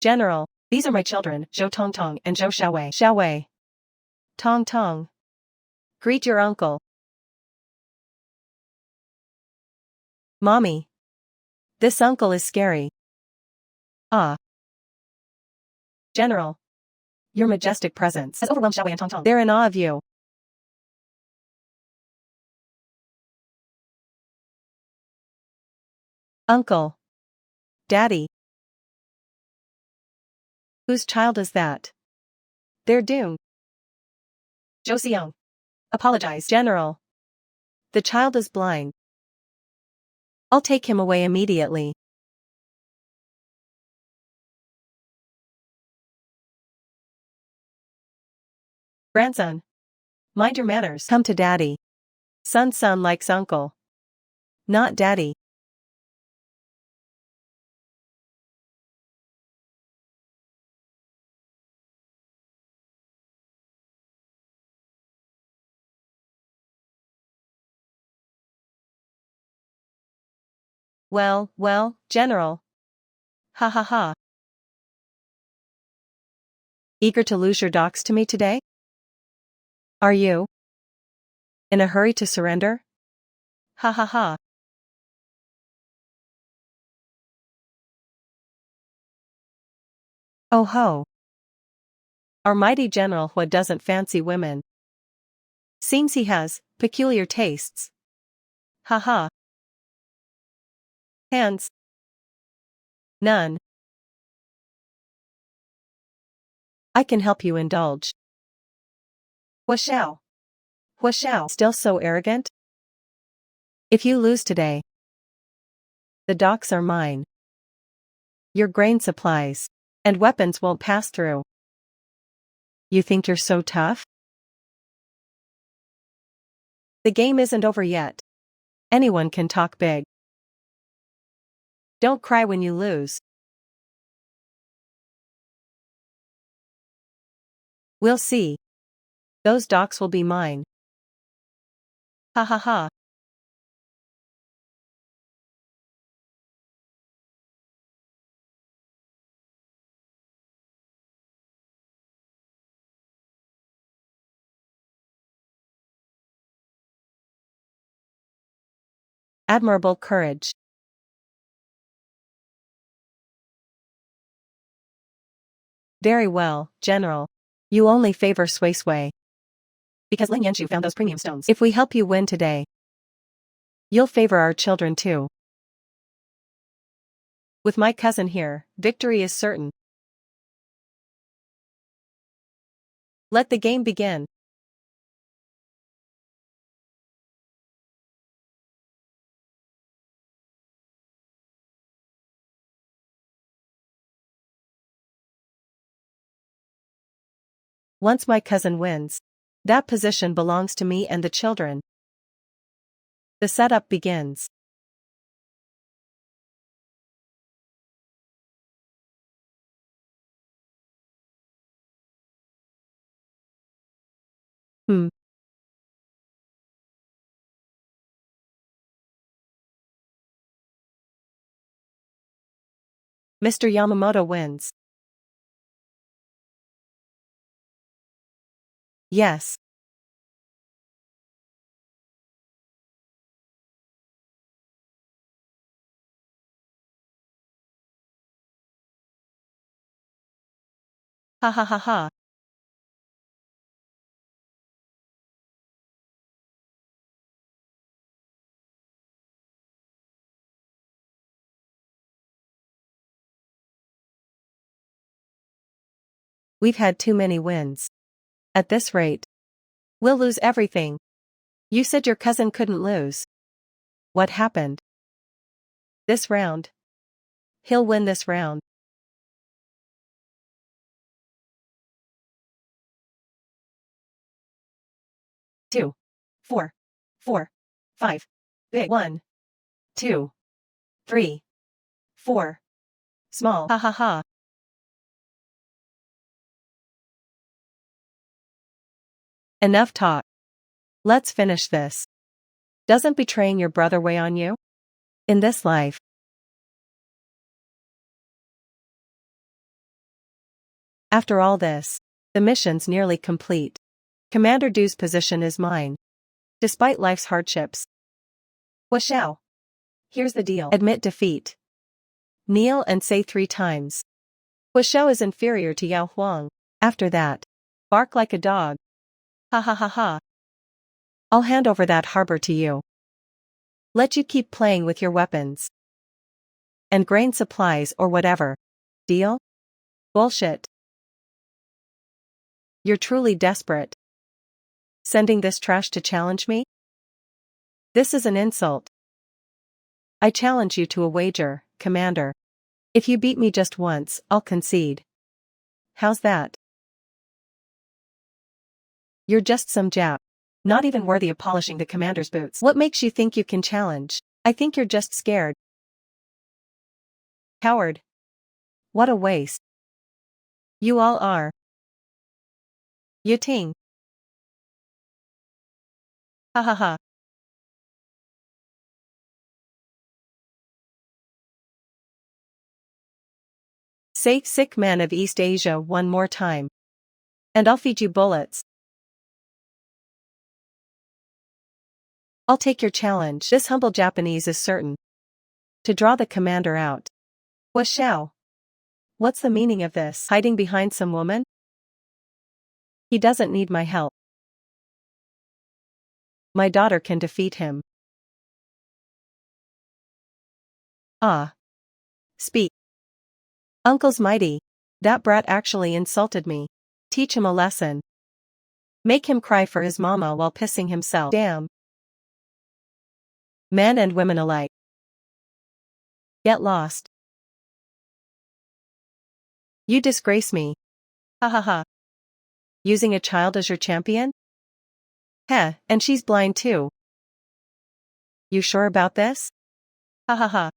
General, these are my children, Zhou Tongtong and Zhou Xiaowei. Xiaowei. Tong Tong. Greet your uncle. Mommy. This uncle is scary. Ah. General. Your majestic presence has overwhelmed Xiaowei and Tong Tong. They're in awe of you. Uncle. Daddy. Whose child is that? They're doomed. Zhou Xiong. Apologize, General. The child is blind. I'll take him away immediately. Grandson. Mind your manners. Come to daddy. Son likes uncle. Not daddy. Well, General. Ha ha ha. Eager to lose your docs to me today? Are you? In a hurry to surrender? Ha ha ha. Oh ho. Our mighty general who doesn't fancy women. Seems he has peculiar tastes. Ha ha. Hands. None. I can help you indulge. Washao. Washao. Still so arrogant? If you lose today, the docks are mine. Your grain supplies and weapons won't pass through. You think you're so tough? The game isn't over yet. Anyone can talk big. Don't cry when you lose. We'll see. Those docks will be mine. Ha ha ha. Admirable courage. Very well, General. You only favor Sui. Because Ling Yanshu found those premium stones. If we help you win today, you'll favor our children too. With my cousin here, victory is certain. Let the game begin. Once my cousin wins, that position belongs to me and the children. The setup begins. Mr. Yamamoto wins. Yes. Ha ha ha ha. We've had too many wins. At this rate, we'll lose everything. You said your cousin couldn't lose. What happened? This round. He'll win this round. Two. 4. 4. 5. Big. 1. 2. 3. 4. Small. Ha ha ha. Enough talk. Let's finish this. Doesn't betraying your brother weigh on you? In this life. After all this, the mission's nearly complete. Commander Du's position is mine. Despite life's hardships. Washao. Here's the deal. Admit defeat. Kneel and say 3 times. Washao is inferior to Yao Huang. After that, bark like a dog. Ha ha ha ha. I'll hand over that harbor to you. Let you keep playing with your weapons. And grain supplies or whatever. Deal? Bullshit. You're truly desperate. Sending this trash to challenge me? This is an insult. I challenge you to a wager, Commander. If you beat me just once, I'll concede. How's that? You're just some Jap. Not even worthy of polishing the commander's boots. What makes you think you can challenge? I think you're just scared. Coward. What a waste. You all are. Yuting. Ha ha ha. Say sick man of East Asia one more time. And I'll feed you bullets. I'll take your challenge. This humble Japanese is certain to draw the commander out. Washao. What's the meaning of this? Hiding behind some woman? He doesn't need my help. My daughter can defeat him. Ah. Speak. Uncle's mighty. That brat actually insulted me. Teach him a lesson. Make him cry for his mama while pissing himself. Damn. Men and women alike. Get lost. You disgrace me. Ha ha ha. Using a child as your champion? Heh, and she's blind too. You sure about this? Ha ha ha.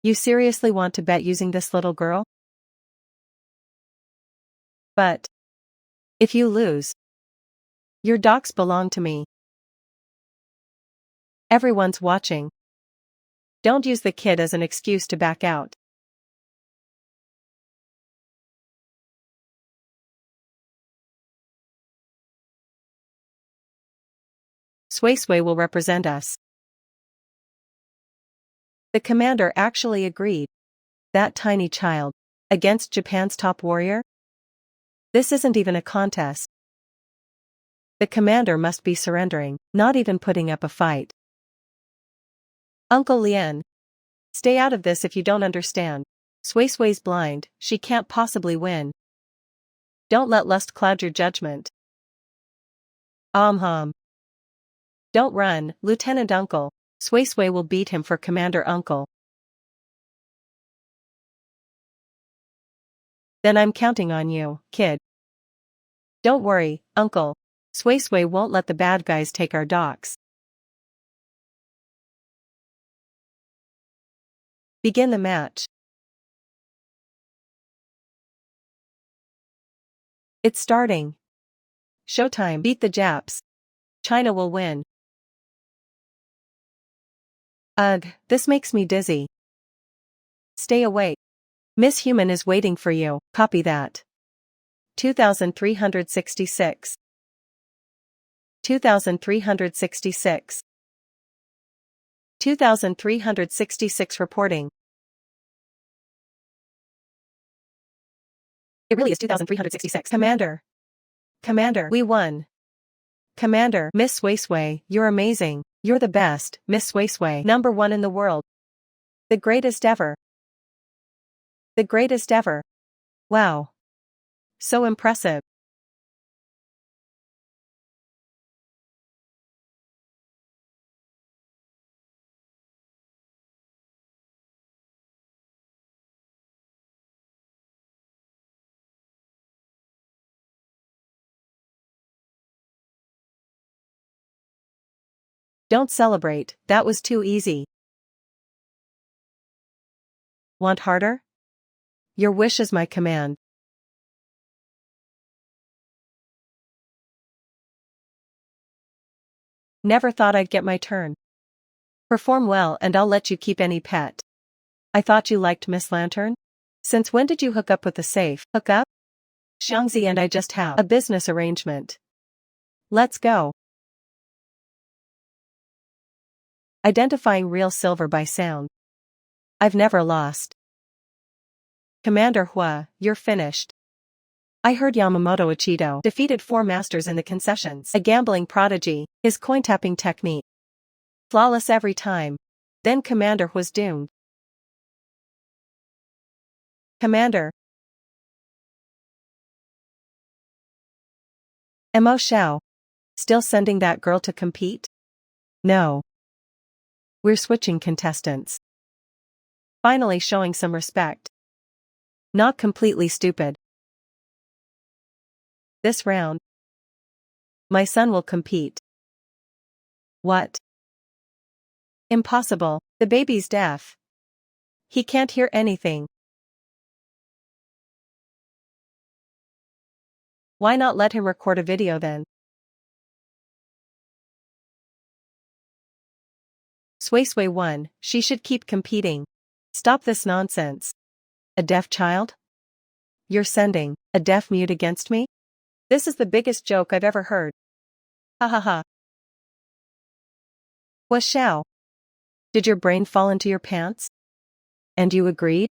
You seriously want to bet using this little girl? But if you lose, your docs belong to me. Everyone's watching. Don't use the kid as an excuse to back out. Sui Sui will represent us. The commander actually agreed. That tiny child. Against Japan's top warrior? This isn't even a contest. The commander must be surrendering, not even putting up a fight. Uncle Lien. Stay out of this if you don't understand. Sui Sui's blind, she can't possibly win. Don't let lust cloud your judgment. Don't run, Lieutenant Uncle. Sui Sui will beat him for Commander Uncle. Then I'm counting on you, kid. Don't worry, Uncle. Sui Sui won't let the bad guys take our docks. Begin the match. It's starting. Showtime. Beat the Japs. China will win. Ugh, this makes me dizzy. Stay awake. Miss Human is waiting for you, copy that. 2366. 2366. 2366 reporting. It really is 2366. Commander. Commander. We won. Commander. Miss Sui Sui, you're amazing. You're the best, Miss Sui Sui. Number 1 in the world. The greatest ever. The greatest ever. Wow. So impressive. Don't celebrate, that was too easy. Want harder? Your wish is my command. Never thought I'd get my turn. Perform well and I'll let you keep any pet. I thought you liked Miss Lantern? Since when did you hook up with the safe? Hook up? Xiangzi and I just have a business arrangement. Let's go. Identifying real silver by sound. I've never lost. Commander Hua, you're finished. I heard Yamamoto Ichido defeated 4 masters in the concessions. A gambling prodigy, his coin-tapping technique. Flawless every time. Then Commander was doomed. Commander. Mo Xiao. Still sending that girl to compete? No. We're switching contestants. Finally showing some respect. Not completely stupid. This round. My son will compete. What? Impossible. The baby's deaf. He can't hear anything. Why not let him record a video then? Sway 1, she should keep competing. Stop this nonsense. A deaf child? You're sending a deaf mute against me? This is the biggest joke I've ever heard. Ha ha ha. Was Xiao? Did your brain fall into your pants? And you agreed?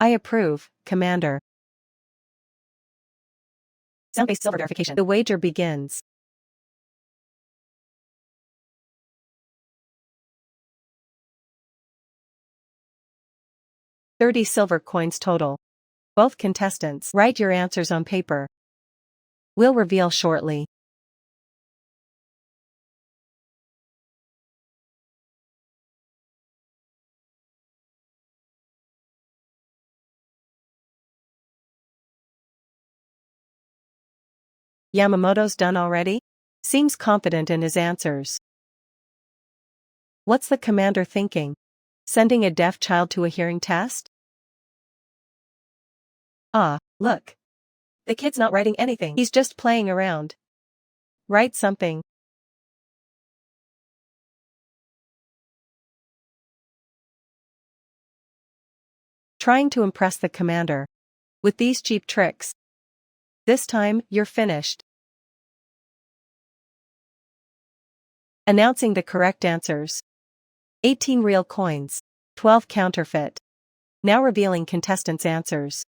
I approve, Commander. Sound-based silver verification. The wager begins. $30 silver coins total. Both contestants. Write your answers on paper. We'll reveal shortly. Yamamoto's done already? Seems confident in his answers. What's the commander thinking? Sending a deaf child to a hearing test? Ah, look. The kid's not writing anything. He's just playing around. Write something. Trying to impress the commander. With these cheap tricks. This time, you're finished. Announcing the correct answers. 18 real coins. 12 counterfeit. Now revealing contestants' answers.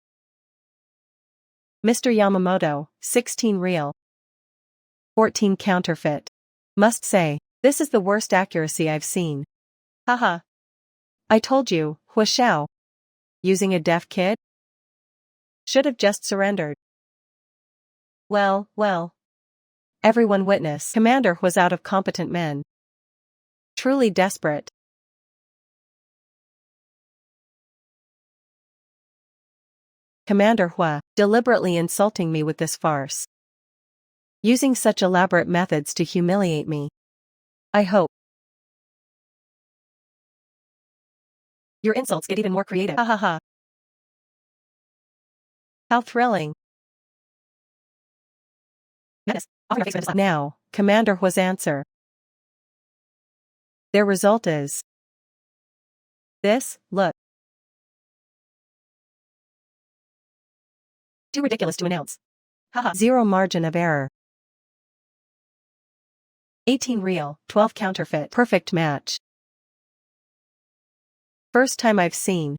Mr. Yamamoto, 16 real. 14 counterfeit. Must say, this is the worst accuracy I've seen. Haha. I told you, Hua Xiao. Using a deaf kid? Should have just surrendered. Well. Everyone witness. Commander was out of competent men. Truly desperate. Commander Hua, deliberately insulting me with this farce. Using such elaborate methods to humiliate me. I hope your insults get even more creative. Ha ha ha. How thrilling. Menace. Now, Commander Hua's answer. Their result is this, look. Too ridiculous to announce. Haha. Zero margin of error. 18 real, 12 counterfeit. Perfect match. First time I've seen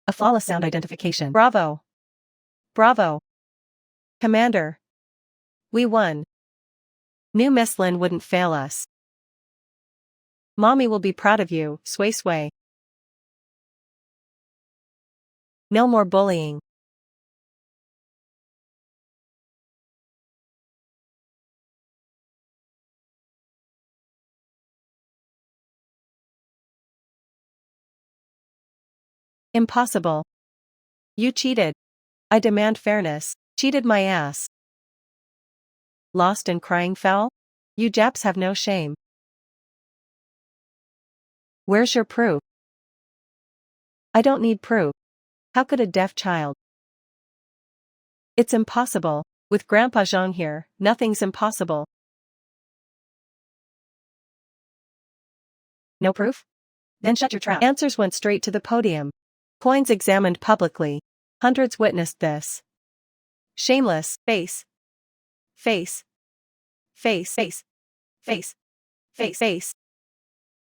a flawless sound identification. Bravo. Bravo. Commander. We won. Knew Miss Lin wouldn't fail us. Mommy will be proud of you, Sway. No more bullying. Impossible. You cheated. I demand fairness. Cheated my ass. Lost and crying foul? You Japs have no shame. Where's your proof? I don't need proof. How could a deaf child? It's impossible. With Grandpa Zhang here, nothing's impossible. No proof? Then shut your trap. Answers went straight to the podium. Coins examined publicly. Hundreds witnessed this. Shameless. Face.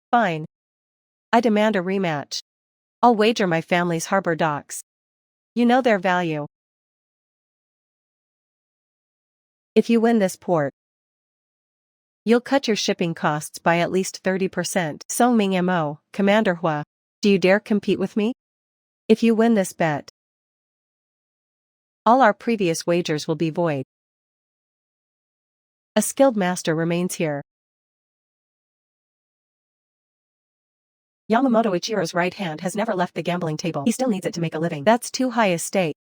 Fine. I demand a rematch. I'll wager my family's harbor docks. You know their value. If you win this port, you'll cut your shipping costs by at least 30%. Songming Mo, Commander Hua, do you dare compete with me? If you win this bet, all our previous wagers will be void. A skilled master remains here. Yamamoto Ichiro's right hand has never left the gambling table. He still needs it to make a living. That's too high a stake.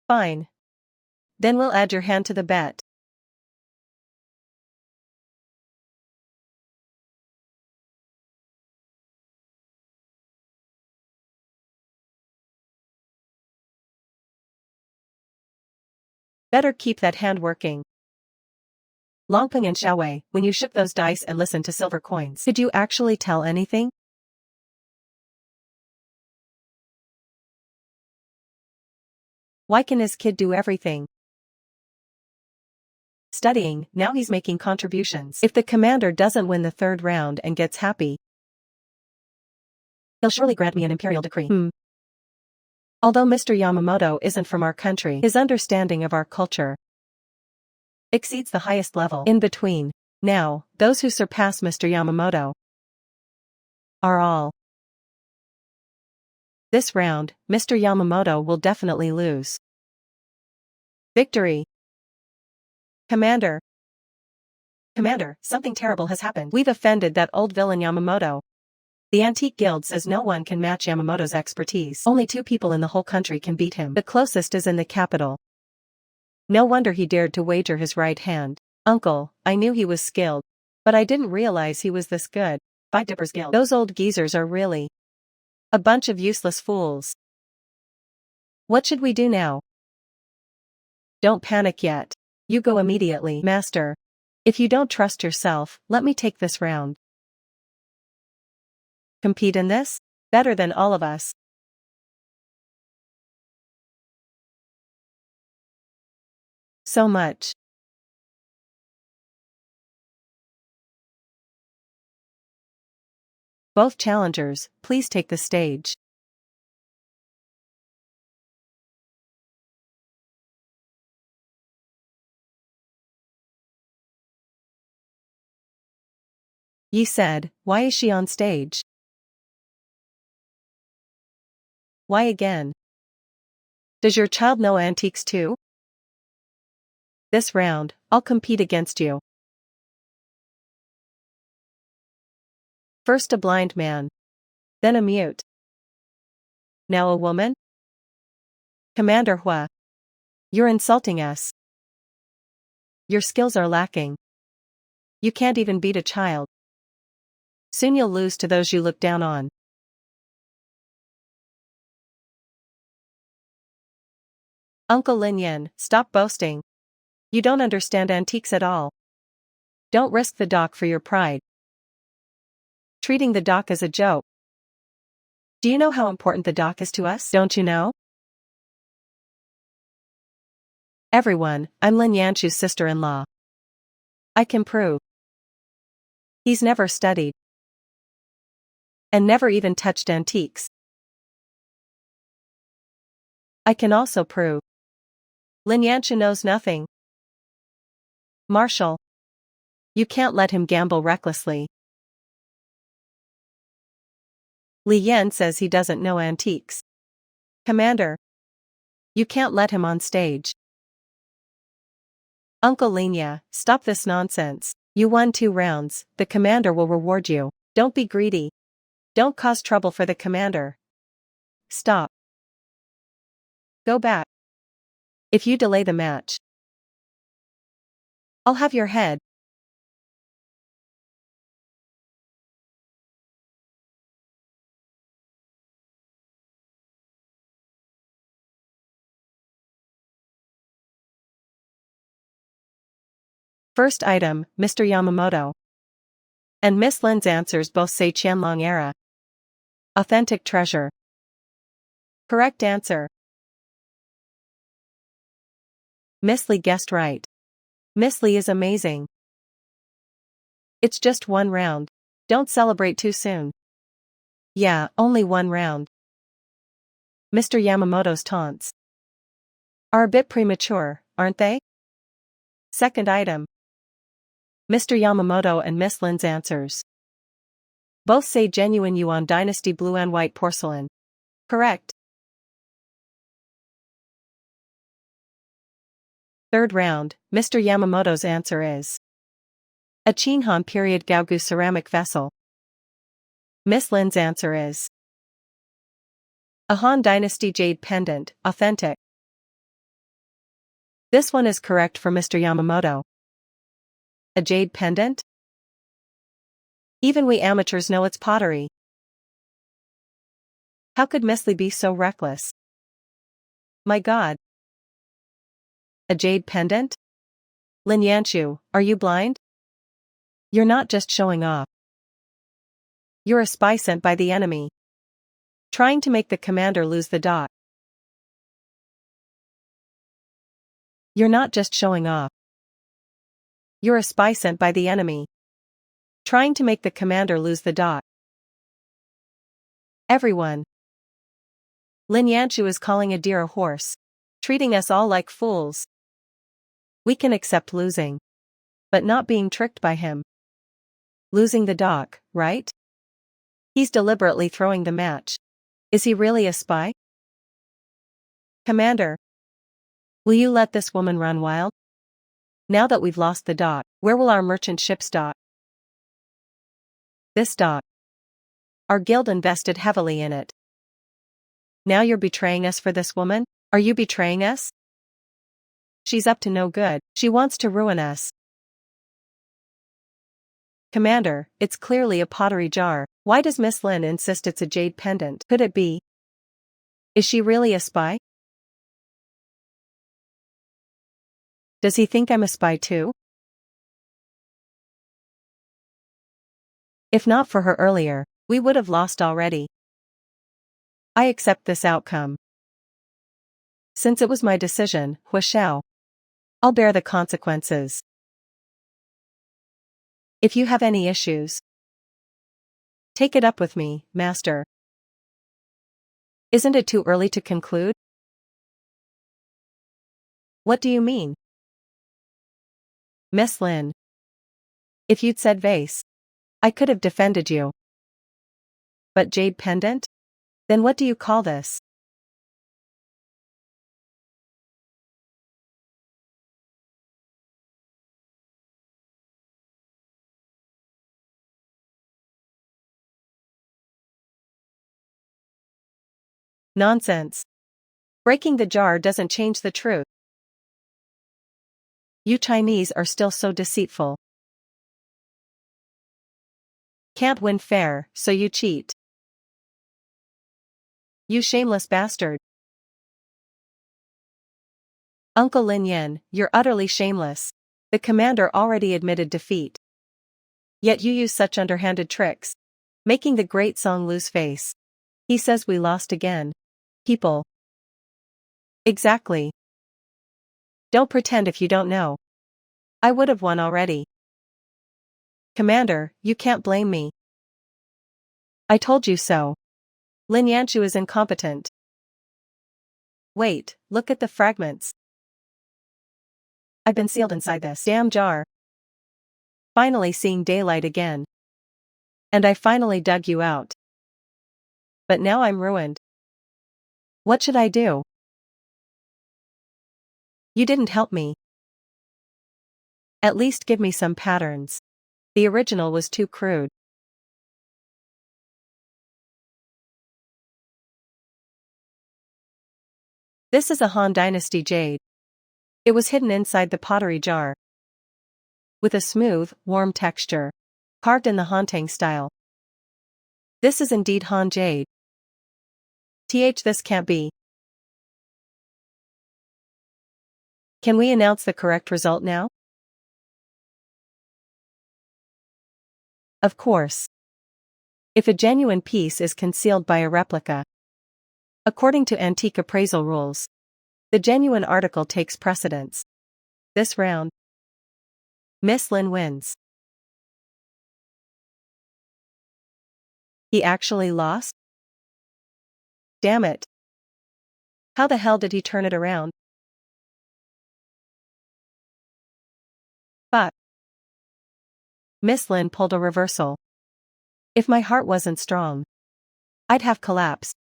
Fine. Then we'll add your hand to the bet. Better keep that hand working. Longpeng and Xiaowei, when you shook those dice and listened to silver coins, did you actually tell anything? Why can his kid do everything? Studying, now he's making contributions. If the commander doesn't win the third round and gets happy, he'll surely grant me an imperial decree. Although Mr. Yamamoto isn't from our country, his understanding of our culture exceeds the highest level. In between, now, those who surpass Mr. Yamamoto are all. This round, Mr. Yamamoto will definitely lose. Victory. Commander. Commander, something terrible has happened. We've offended that old villain Yamamoto. The Antique Guild says no one can match Yamamoto's expertise. Only 2 people in the whole country can beat him. The closest is in the capital. No wonder he dared to wager his right hand. Uncle, I knew he was skilled, but I didn't realize he was this good. Five Dippers Guild. Those old geezers are really a bunch of useless fools. What should we do now? Don't panic yet. You go immediately, Master. If you don't trust yourself, let me take this round. Compete in this? Better than all of us. So much. Both challengers, please take the stage. Yi said, why is she on stage? Why again? Does your child know antiques too? This round, I'll compete against you. First a blind man. Then a mute. Now a woman? Commander Hua. You're insulting us. Your skills are lacking. You can't even beat a child. Soon you'll lose to those you look down on. Uncle Lin Yan, stop boasting. You don't understand antiques at all. Don't risk the dock for your pride. Treating the dock as a joke. Do you know how important the dock is to us? Don't you know? Everyone, I'm Lin Yanshu's sister-in-law. I can prove. He's never studied. And never even touched antiques. I can also prove. Lin Yanshu knows nothing. Marshal. You can't let him gamble recklessly. Li Yan says he doesn't know antiques. Commander. You can't let him on stage. Uncle Linya, stop this nonsense. You won 2 rounds, the commander will reward you. Don't be greedy. Don't cause trouble for the commander. Stop. Go back. If you delay the match, I'll have your head. First item, Mr. Yamamoto. And Miss Lin's answers both say Qianlong era. Authentic treasure. Correct answer. Miss Li guessed right. Miss Li is amazing. It's just 1 round. Don't celebrate too soon. Yeah, only 1 round. Mr. Yamamoto's taunts are a bit premature, aren't they? Second item. Mr. Yamamoto and Miss Lin's answers both say genuine Yuan Dynasty blue and white porcelain. Correct. Third round, Mr. Yamamoto's answer is a Qinhan period Gaogu ceramic vessel. Miss Lin's answer is a Han Dynasty jade pendant, authentic. This one is correct for Mr. Yamamoto. A jade pendant? Even we amateurs know it's pottery. How could Miss Lee be so reckless? My God. A jade pendant? Lin Yanchu, are you blind? You're not just showing off. You're a spy sent by the enemy, trying to make the commander lose the dot. You're not just showing off. You're a spy sent by the enemy, trying to make the commander lose the dot. Everyone. Lin Yanchu is calling a deer a horse, treating us all like fools. We can accept losing, but not being tricked by him. Losing the dock, right? He's deliberately throwing the match. Is he really a spy? Commander, will you let this woman run wild? Now that we've lost the dock, where will our merchant ships dock? This dock. Our guild invested heavily in it. Now you're betraying us for this woman? Are you betraying us? She's up to no good. She wants to ruin us. Commander, it's clearly a pottery jar. Why does Miss Lin insist it's a jade pendant? Could it be? Is she really a spy? Does he think I'm a spy too? If not for her earlier, we would have lost already. I accept this outcome. Since it was my decision, Huashao, I'll bear the consequences. If you have any issues, take it up with me, Master. Isn't it too early to conclude? What do you mean? Miss Lin, if you'd said vase, I could have defended you. But jade pendant? Then what do you call this? Nonsense. Breaking the jar doesn't change the truth. You Chinese are still so deceitful. Can't win fair, so you cheat. You shameless bastard. Uncle Lin Yan, you're utterly shameless. The commander already admitted defeat. Yet you use such underhanded tricks, making the great Song lose face. He says we lost again. People. Exactly. Don't pretend if you don't know. I would have won already. Commander, you can't blame me. I told you so. Lin Yanchu is incompetent. Wait, look at the fragments. I've been sealed inside this damn jar. Finally seeing daylight again. And I finally dug you out. But now I'm ruined. What should I do? You didn't help me. At least give me some patterns. The original was too crude. This is a Han Dynasty jade. It was hidden inside the pottery jar, with a smooth, warm texture, carved in the Han Tang style. This is indeed Han jade. This can't be. Can we announce the correct result now? Of course. If a genuine piece is concealed by a replica, according to antique appraisal rules, the genuine article takes precedence. This round, Miss Lin wins. He actually lost? Damn it. How the hell did he turn it around? But Miss Lin pulled a reversal. If my heart wasn't strong, I'd have collapsed.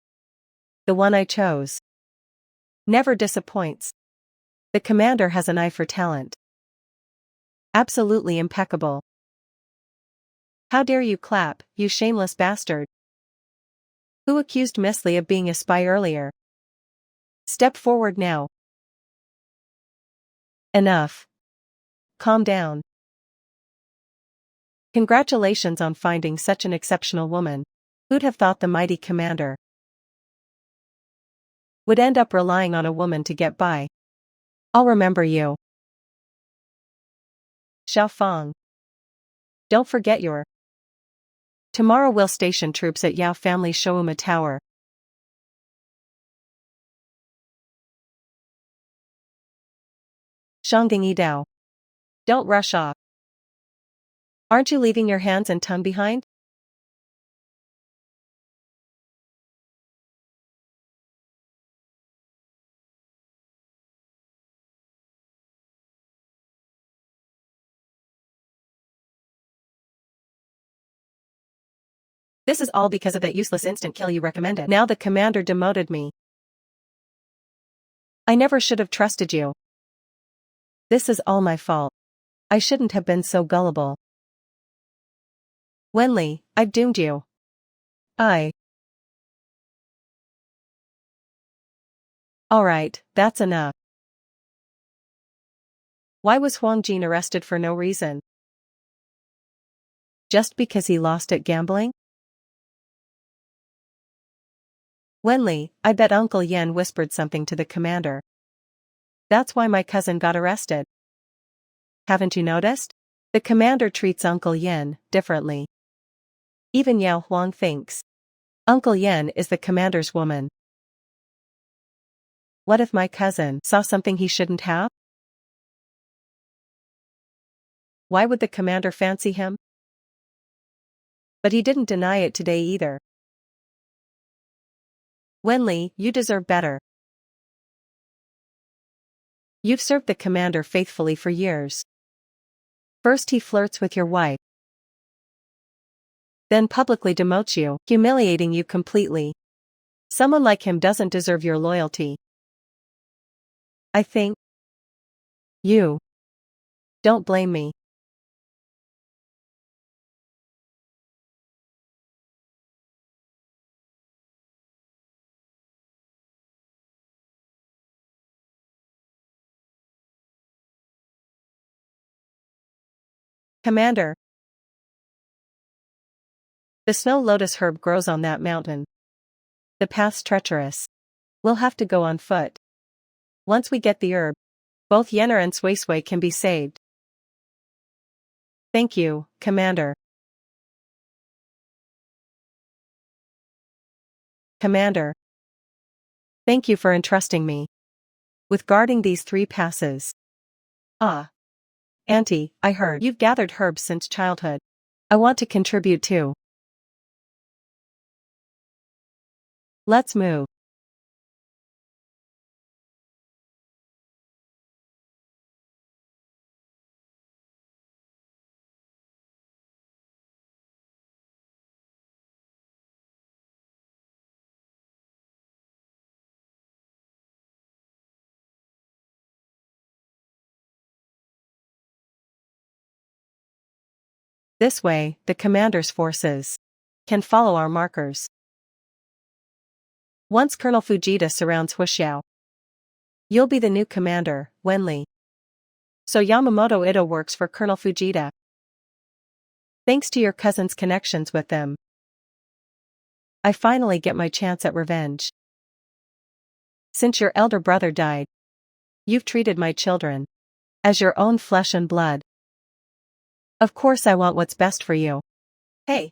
The one I chose never disappoints. The commander has an eye for talent. Absolutely impeccable. How dare you clap, you shameless bastard. Who accused Miss Lee of being a spy earlier? Step forward now. Enough. Calm down. Congratulations on finding such an exceptional woman. Who'd have thought the mighty commander would end up relying on a woman to get by? I'll remember you. Xiao Fang. Don't forget your. Tomorrow we'll station troops at Yao family Shouma Tower. Shangding Yidao. Don't rush off. Aren't you leaving your hands and tongue behind? This is all because of that useless instant kill you recommended. Now the commander demoted me. I never should have trusted you. This is all my fault. I shouldn't have been so gullible. Wenli, I've doomed you. Alright, that's enough. Why was Huang Jin arrested for no reason? Just because he lost at gambling? Wenli, I bet Uncle Yen whispered something to the commander. That's why my cousin got arrested. Haven't you noticed? The commander treats Uncle Yen differently. Even Yao Huang thinks Uncle Yen is the commander's woman. What if my cousin saw something he shouldn't have? Why would the commander fancy him? But he didn't deny it today either. Wenli, you deserve better. You've served the commander faithfully for years. First he flirts with your wife. Then publicly demotes you, humiliating you completely. Someone like him doesn't deserve your loyalty. I think you don't blame me. Commander. The snow lotus herb grows on that mountain. The path's treacherous. We'll have to go on foot. Once we get the herb, both Yenner and Sui Sui can be saved. Thank you, Commander. Commander. Thank you for entrusting me with guarding these 3 passes. Ah. Auntie, I heard you've gathered herbs since childhood. I want to contribute too. Let's move. This way, the commander's forces can follow our markers. Once Colonel Fujita surrounds Huixiao, you'll be the new commander, Wenli. So Yamamoto Ito works for Colonel Fujita. Thanks to your cousin's connections with them, I finally get my chance at revenge. Since your elder brother died, you've treated my children as your own flesh and blood. Of course I want what's best for you. Hey!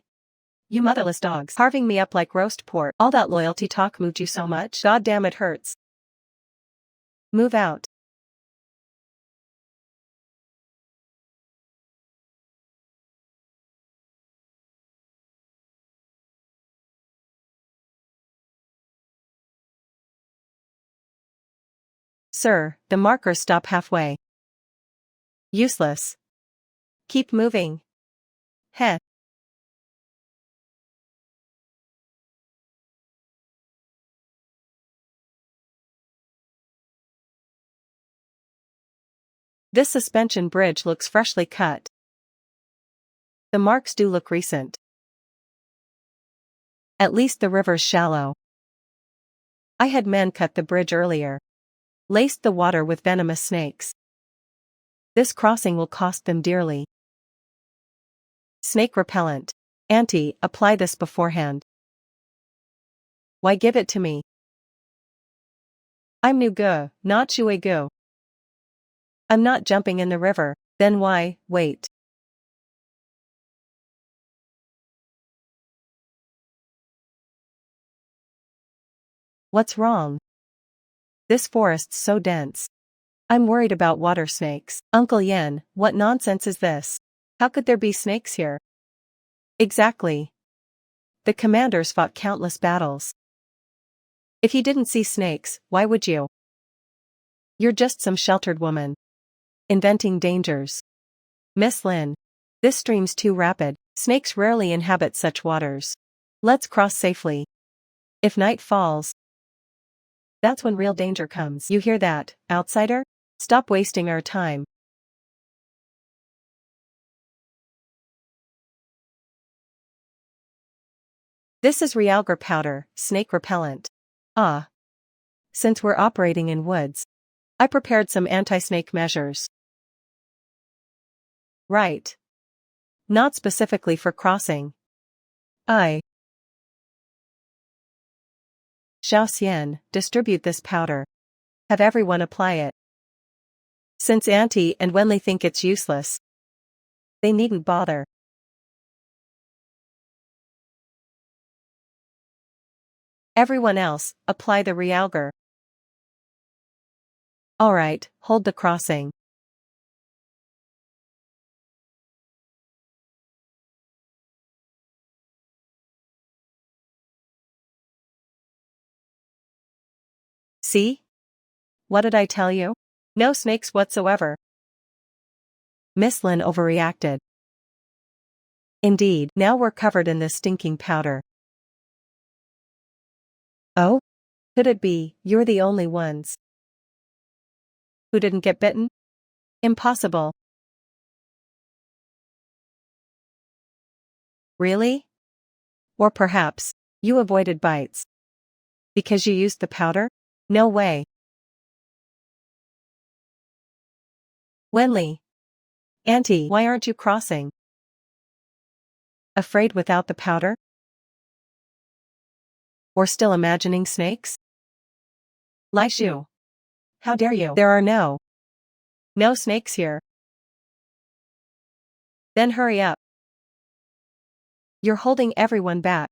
You motherless dogs, carving me up like roast pork. All that loyalty talk moved you so much? God damn, it hurts. Move out. Sir, the markers stop halfway. Useless. Keep moving. Heh. This suspension bridge looks freshly cut. The marks do look recent. At least the river's shallow. I had men cut the bridge earlier. Laced the water with venomous snakes. This crossing will cost them dearly. Snake repellent. Auntie, apply this beforehand. Why give it to me? I'm new gu, not shui gu. I'm not jumping in the river, then why, wait. What's wrong? This forest's so dense. I'm worried about water snakes. Uncle Yen, what nonsense is this? How could there be snakes here? Exactly. The commanders fought countless battles. If you didn't see snakes, why would you? You're just some sheltered woman. Inventing dangers. Miss Lin. This stream's too rapid. Snakes rarely inhabit such waters. Let's cross safely. If night falls, that's when real danger comes. You hear that, outsider? Stop wasting our time. This is realgar powder, snake repellent. Ah. Since we're operating in woods, I prepared some anti-snake measures. Right. Not specifically for crossing. I. Xiao Xian, distribute this powder. Have everyone apply it. Since Auntie and Wenli think it's useless, they needn't bother. Everyone else, apply the realgar. Alright, hold the crossing. See? What did I tell you? No snakes whatsoever. Miss Lin overreacted. Indeed, now we're covered in this stinking powder. Oh? Could it be, you're the only ones who didn't get bitten? Impossible. Really? Or perhaps, you avoided bites because you used the powder? No way. Wenli. Auntie, why aren't you crossing? Afraid without the powder? Or still imagining snakes? Lai Shu. How dare you? There are no snakes here. Then hurry up. You're holding everyone back.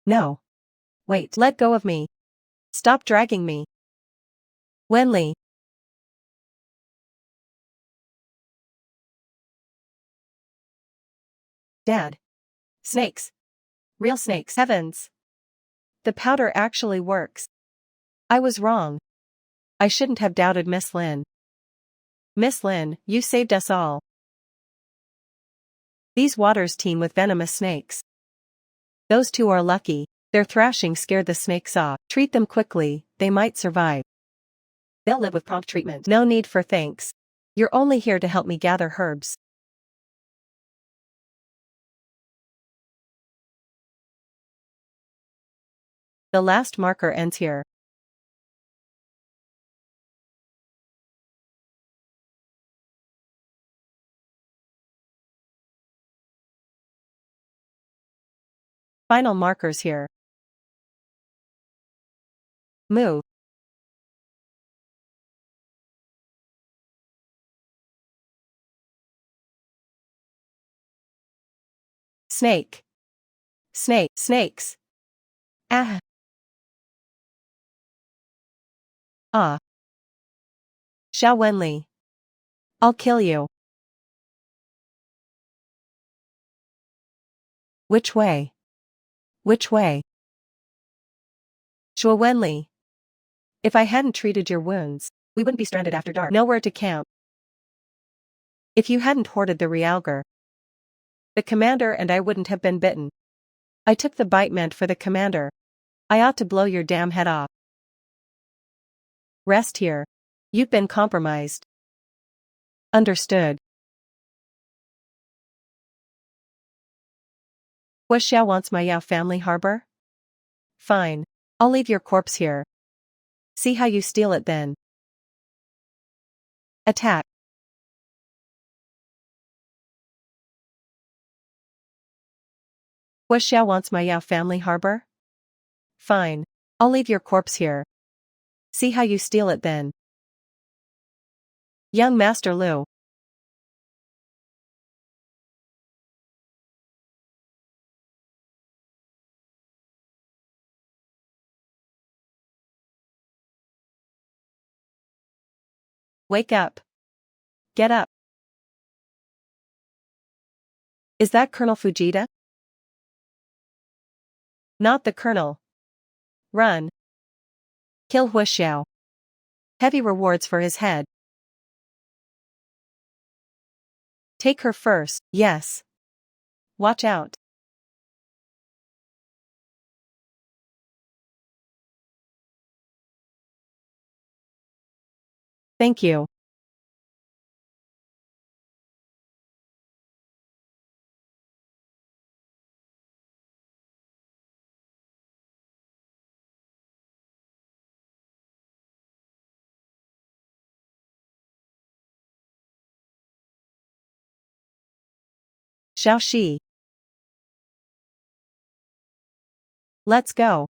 No. Wait, let go of me. Stop dragging me. Wenli. Dad. Snakes. Real snakes. Heavens. The powder actually works. I was wrong. I shouldn't have doubted Miss Lin. Miss Lin, you saved us all. These waters teem with venomous snakes. Those two are lucky. Their thrashing scared the snakes off. Treat them quickly, they might survive. They'll live with prompt treatment. No need for thanks. You're only here to help me gather herbs. The last marker ends here. Final markers here. Move. Snake. Snakes. Ah. Ah. Xiao Wenli. I'll kill you. Which way? Which way? Xiao Wenli. If I hadn't treated your wounds, we wouldn't be stranded after dark. Nowhere to camp. If you hadn't hoarded the realgar, the commander and I wouldn't have been bitten. I took the bite meant for the commander. I ought to blow your damn head off. Rest here. You've been compromised. Understood. Xiao wants my Yao family harbor? Fine. I'll leave your corpse here. See how you steal it then. Attack. Xiao wants my Yao family harbor? Fine. I'll leave your corpse here. See how you steal it then. Young Master Lu. Wake up. Get up. Is that Colonel Fujita? Not the Colonel. Run. Kill Xiao. Heavy rewards for his head. Take her first, yes. Watch out. Thank you. Xiaoxi. Let's go.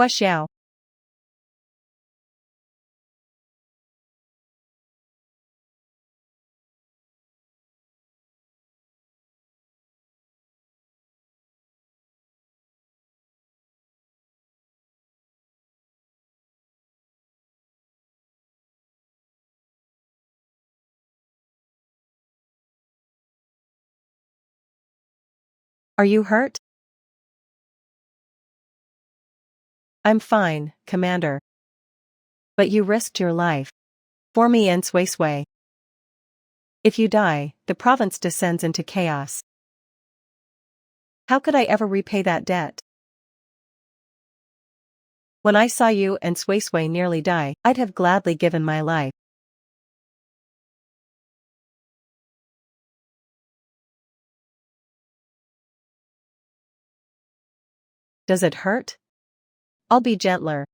Xiao. Are you hurt? I'm fine, Commander. But you risked your life. For me and Sui Sui. If you die, the province descends into chaos. How could I ever repay that debt? When I saw you and Sui Sui nearly die, I'd have gladly given my life. Does it hurt? I'll be gentler.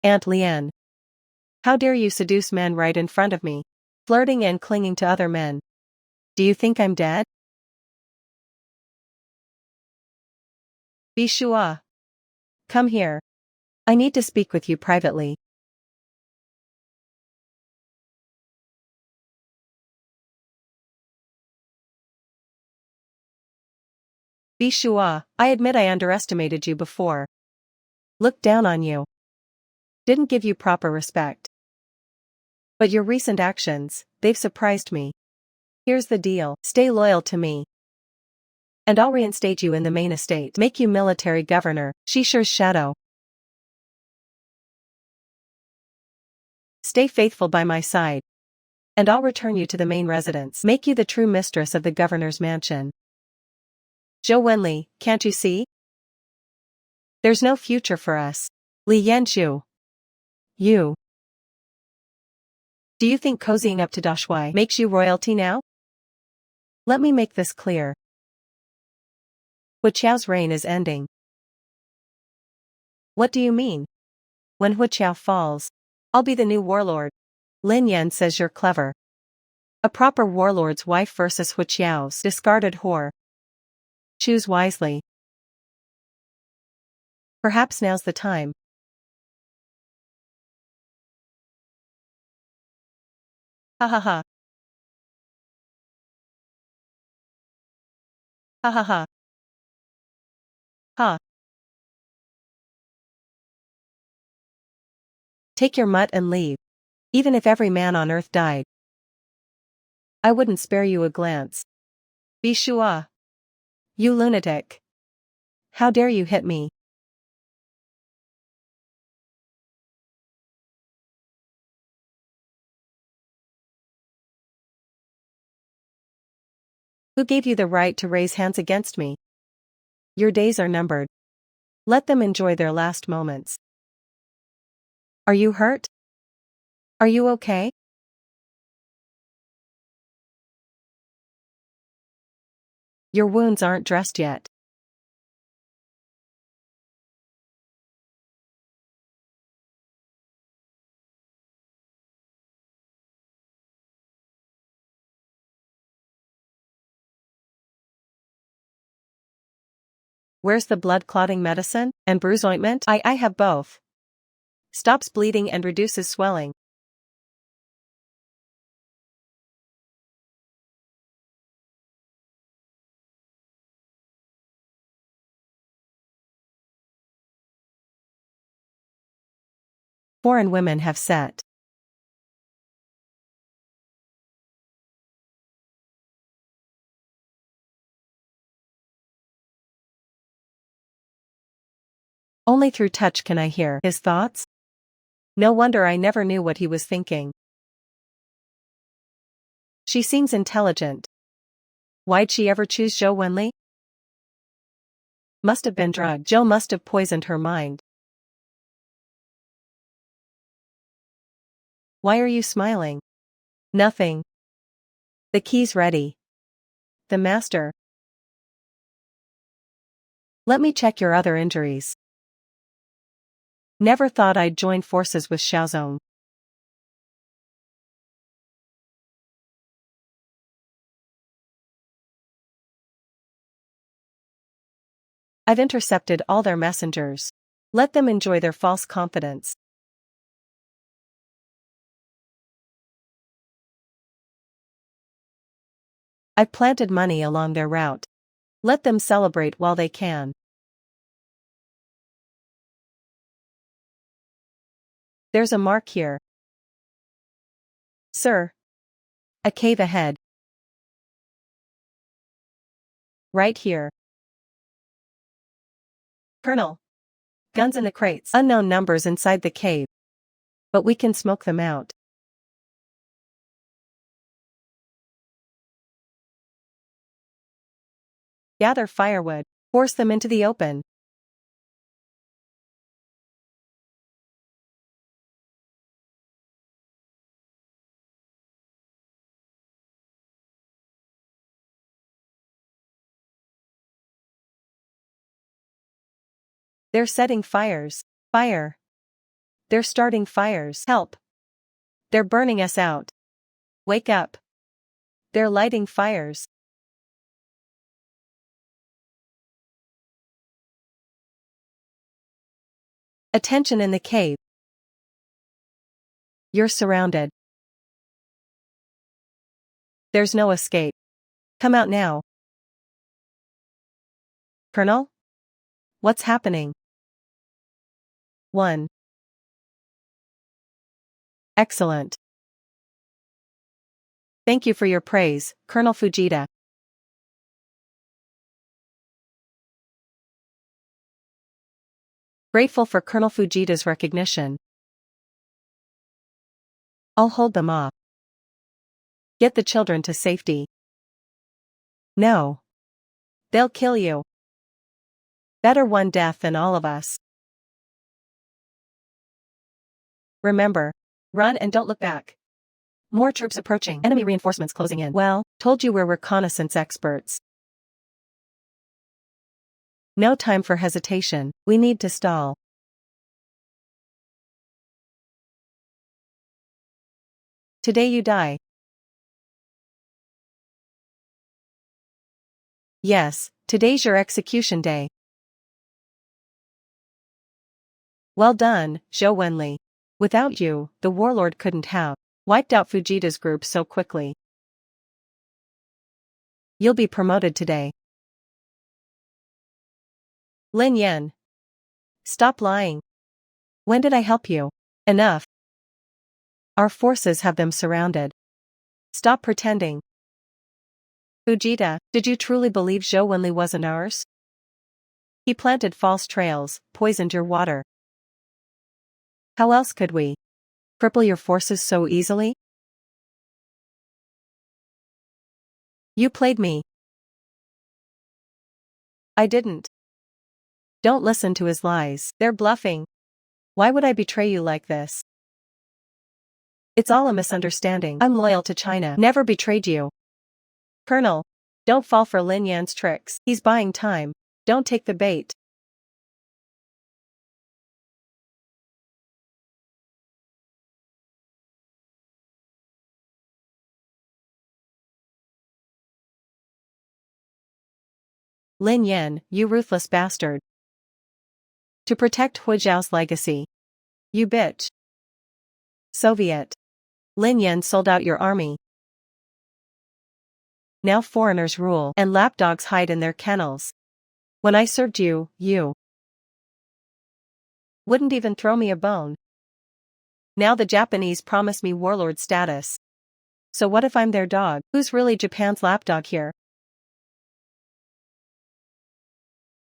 Aunt Lian. How dare you seduce men right in front of me? Flirting and clinging to other men. Do you think I'm dead? Bishua. Come here. I need to speak with you privately. Bishua, I admit I underestimated you before. Looked down on you. Didn't give you proper respect. But your recent actions, they've surprised me. Here's the deal, stay loyal to me. And I'll reinstate you in the main estate. Make you military governor, Shishi's shadow. Stay faithful by my side. And I'll return you to the main residence. Make you the true mistress of the governor's mansion. Zhou Wenli, can't you see? There's no future for us. Li Yanchu. You. Do you think cozying up to Dashui makes you royalty now? Let me make this clear. Hu Qiao's reign is ending. What do you mean? When Hu Qiao falls, I'll be the new warlord. Lin Yan says you're clever. A proper warlord's wife versus Hu Qiao's discarded whore. Choose wisely. Perhaps now's the time. Ha ha ha. Ha ha ha. Ha. Take your mutt and leave. Even if every man on earth died, I wouldn't spare you a glance. Bishua. You lunatic. How dare you hit me? Who gave you the right to raise hands against me? Your days are numbered. Let them enjoy their last moments. Are you hurt? Are you okay? Your wounds aren't dressed yet. Where's the blood-clotting medicine and bruise ointment? I have both. Stops bleeding and reduces swelling. Foreign women have set. Only through touch can I hear his thoughts. No wonder I never knew what he was thinking. She seems intelligent. Why'd she ever choose Zhou Wenli? Must have been drugged. Zhou must have poisoned her mind. Why are you smiling? Nothing. The key's ready. The master. Let me check your other injuries. Never thought I'd join forces with Xiaozong. I've intercepted all their messengers. Let them enjoy their false confidence. I've planted money along their route. Let them celebrate while they can. There's a mark here. Sir. A cave ahead. Right here. Colonel. Guns in the crates. Unknown numbers inside the cave. But we can smoke them out. Gather firewood. Force them into the open. They're setting fires. Fire. They're starting fires. Help. They're burning us out. Wake up. They're lighting fires. Attention in the cave. You're surrounded. There's no escape. Come out now. Colonel? What's happening? 1. Excellent. Thank you for your praise, Colonel Fujita. Grateful for Colonel Fujita's recognition. I'll hold them off. Get the children to safety. No. They'll kill you. Better one death than all of us. Remember. Run and don't look back. More troops approaching. Enemy reinforcements closing in. Well, told you we're reconnaissance experts. No time for hesitation. We need to stall. Today you die. Yes, today's your execution day. Well done, Zhou Wenli. Without you, the warlord couldn't have wiped out Fujita's group so quickly. You'll be promoted today. Lin Yan. Stop lying. When did I help you? Enough. Our forces have them surrounded. Stop pretending. Fujita, did you truly believe Zhou Wenli wasn't ours? He planted false trails, poisoned your water. How else could we cripple your forces so easily? You played me. I didn't. Don't listen to his lies. They're bluffing. Why would I betray you like this? It's all a misunderstanding. I'm loyal to China. Never betrayed you. Colonel, don't fall for Lin Yan's tricks. He's buying time. Don't take the bait. Lin Yan, you ruthless bastard. To protect Hu Zhao's legacy. You bitch. Soviet. Lin Yan sold out your army. Now foreigners rule and lapdogs hide in their kennels. When I served you, you wouldn't even throw me a bone. Now the Japanese promise me warlord status. So what if I'm their dog? Who's really Japan's lapdog here?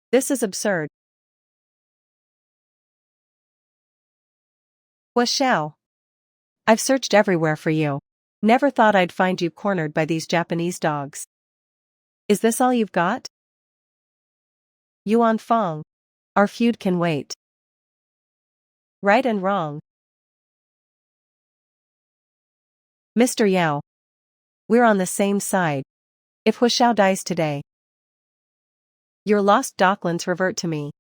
This is absurd. Hu Xiao. I've searched everywhere for you. Never thought I'd find you cornered by these Japanese dogs. Is this all you've got? Yuan Fong. Our feud can wait. Right and wrong. Mr. Yao. We're on the same side. If Hu Xiao dies today, your lost docklands revert to me.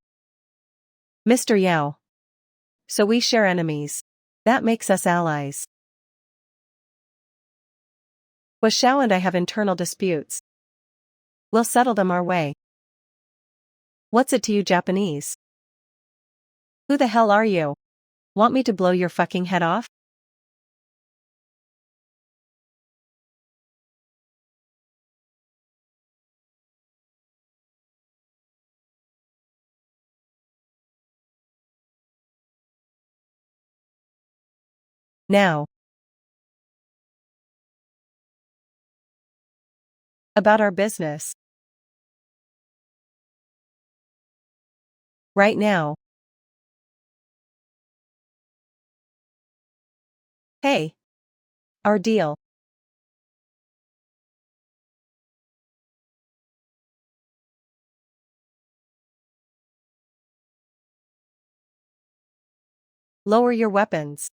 Mr. Yao. So we share enemies. That makes us allies. Hu Xiao and I have internal disputes. We'll settle them our way. What's it to you Japanese? Who the hell are you? Want me to blow your fucking head off? Now. About our business. Right now. Hey. Our deal. Lower your weapons.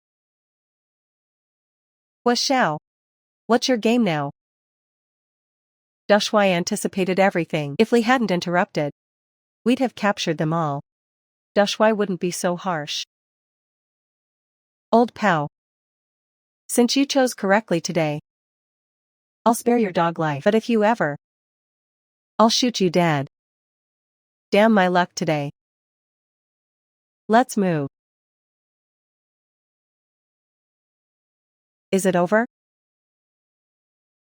Hu Xiao. What's your game now? Shuai anticipated everything. If Li hadn't interrupted, we'd have captured them all. Shuai wouldn't be so harsh. Old pal. Since you chose correctly today, I'll spare your dog life. But if you ever, I'll shoot you dead. Damn my luck today. Let's move. Is it over?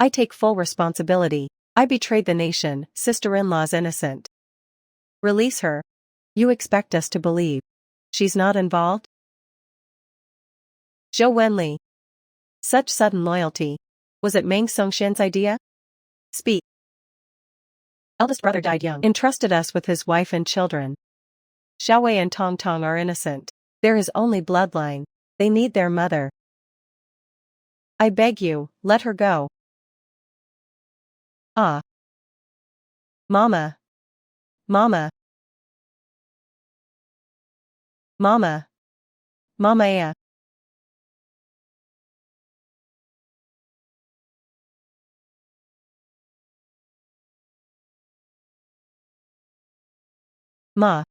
I take full responsibility. I betrayed the nation. Sister-in-law's innocent. Release her. You expect us to believe she's not involved? Zhou Wenli. Such sudden loyalty. Was it Meng Songshen's idea? Speak. Eldest brother died young. Entrusted us with his wife and children. Xiaowei and Tong Tong are innocent. They're his only bloodline. They need their mother. I beg you, let her go. Ah. Mama. Mama. Mama. Mama. Ma.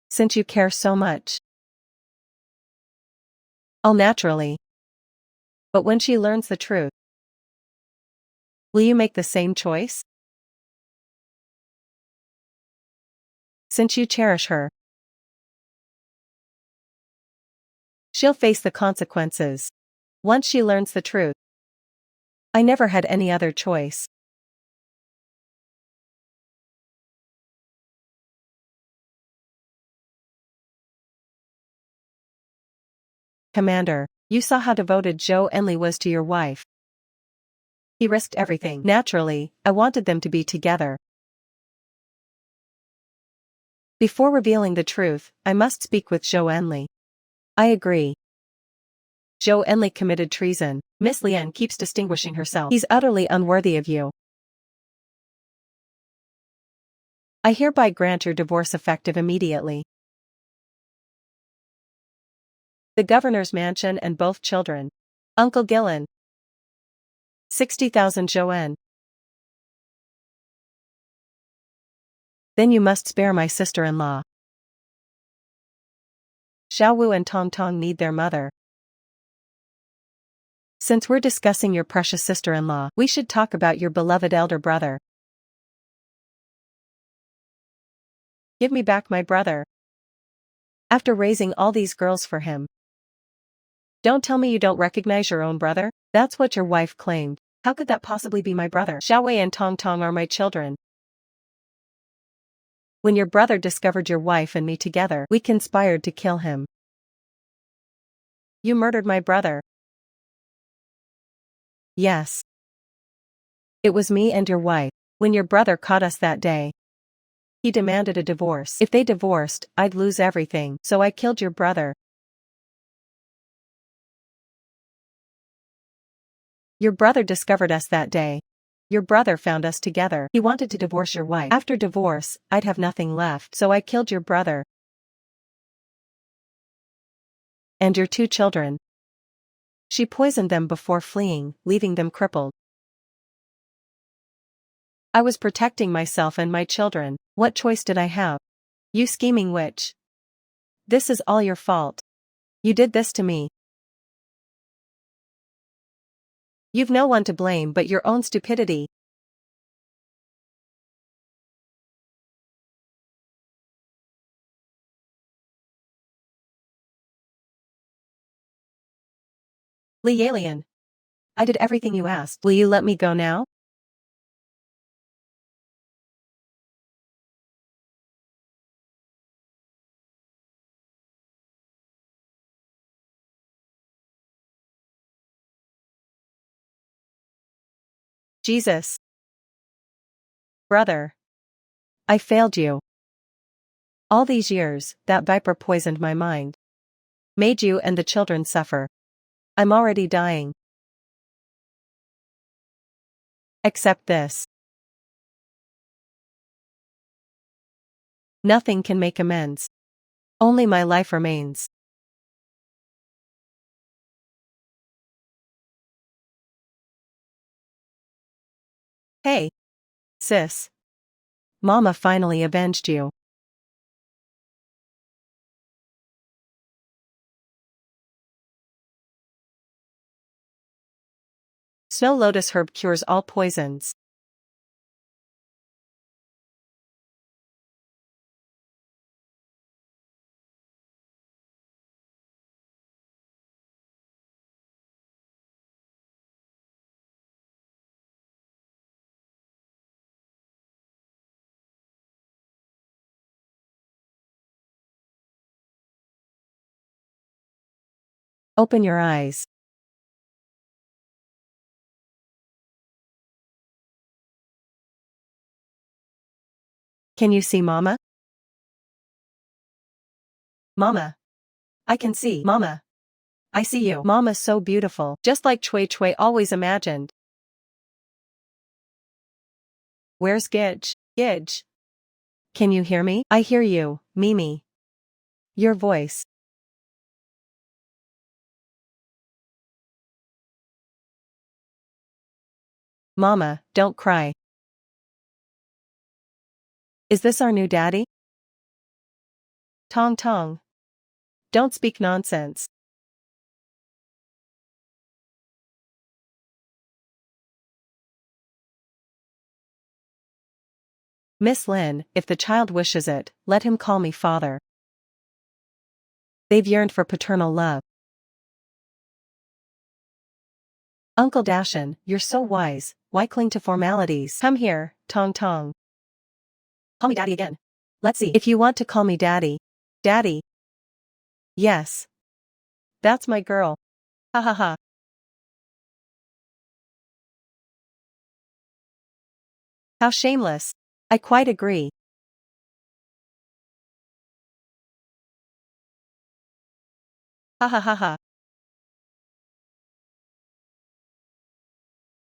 Since you care so much, I'll naturally. But when she learns the truth, will you make the same choice? Since you cherish her, she'll face the consequences. Once she learns the truth. I never had any other choice. Commander, you saw how devoted Zhou Enli was to your wife. He risked everything. Naturally, I wanted them to be together. Before revealing the truth, I must speak with Zhou Enli. I agree. Zhou Enli committed treason. Miss Lian keeps distinguishing herself. He's utterly unworthy of you. I hereby grant your divorce effective immediately. The governor's mansion and both children. Uncle Gillen. 60,000 Zhou. Then you must spare my sister-in-law. Xiao Wu and Tong Tong need their mother. Since we're discussing your precious sister-in-law, we should talk about your beloved elder brother. Give me back my brother. After raising all these girls for him. Don't tell me you don't recognize your own brother? That's what your wife claimed. How could that possibly be my brother? Xiao Wei and Tong Tong are my children. When your brother discovered your wife and me together, we conspired to kill him. You murdered my brother. Yes. It was me and your wife. When your brother caught us that day, he demanded a divorce. If they divorced, I'd lose everything, so I killed your brother. Your brother discovered us that day. Your brother found us together. He wanted to divorce your wife. After divorce, I'd have nothing left, so I killed your brother. And your 2 children. She poisoned them before fleeing, leaving them crippled. I was protecting myself and my children. What choice did I have? You scheming witch. This is all your fault. You did this to me. You've no one to blame but your own stupidity. Li Yalian. I did everything you asked. Will you let me go now? Jesus. Brother. I failed you. All these years, that viper poisoned my mind. Made you and the children suffer. I'm already dying. Accept this. Nothing can make amends. Only my life remains. Hey. Sis. Mama finally avenged you. Snow lotus herb cures all poisons. Open your eyes. Can you see Mama? Mama. I can see. Mama. I see you. Mama's so beautiful, just like Cui Cui always imagined. Where's Gidge? Gidge. Can you hear me? I hear you, Mimi. Your voice. Mama, don't cry. Is this our new daddy? Tong Tong. Don't speak nonsense. Miss Lin, if the child wishes it, let him call me father. They've yearned for paternal love. Uncle Dashin, you're so wise, why cling to formalities? Come here, Tong Tong. Call me daddy again. Let's see. If you want to call me daddy. Daddy. Yes. That's my girl. Ha ha ha. How shameless. I quite agree. Ha ha ha ha.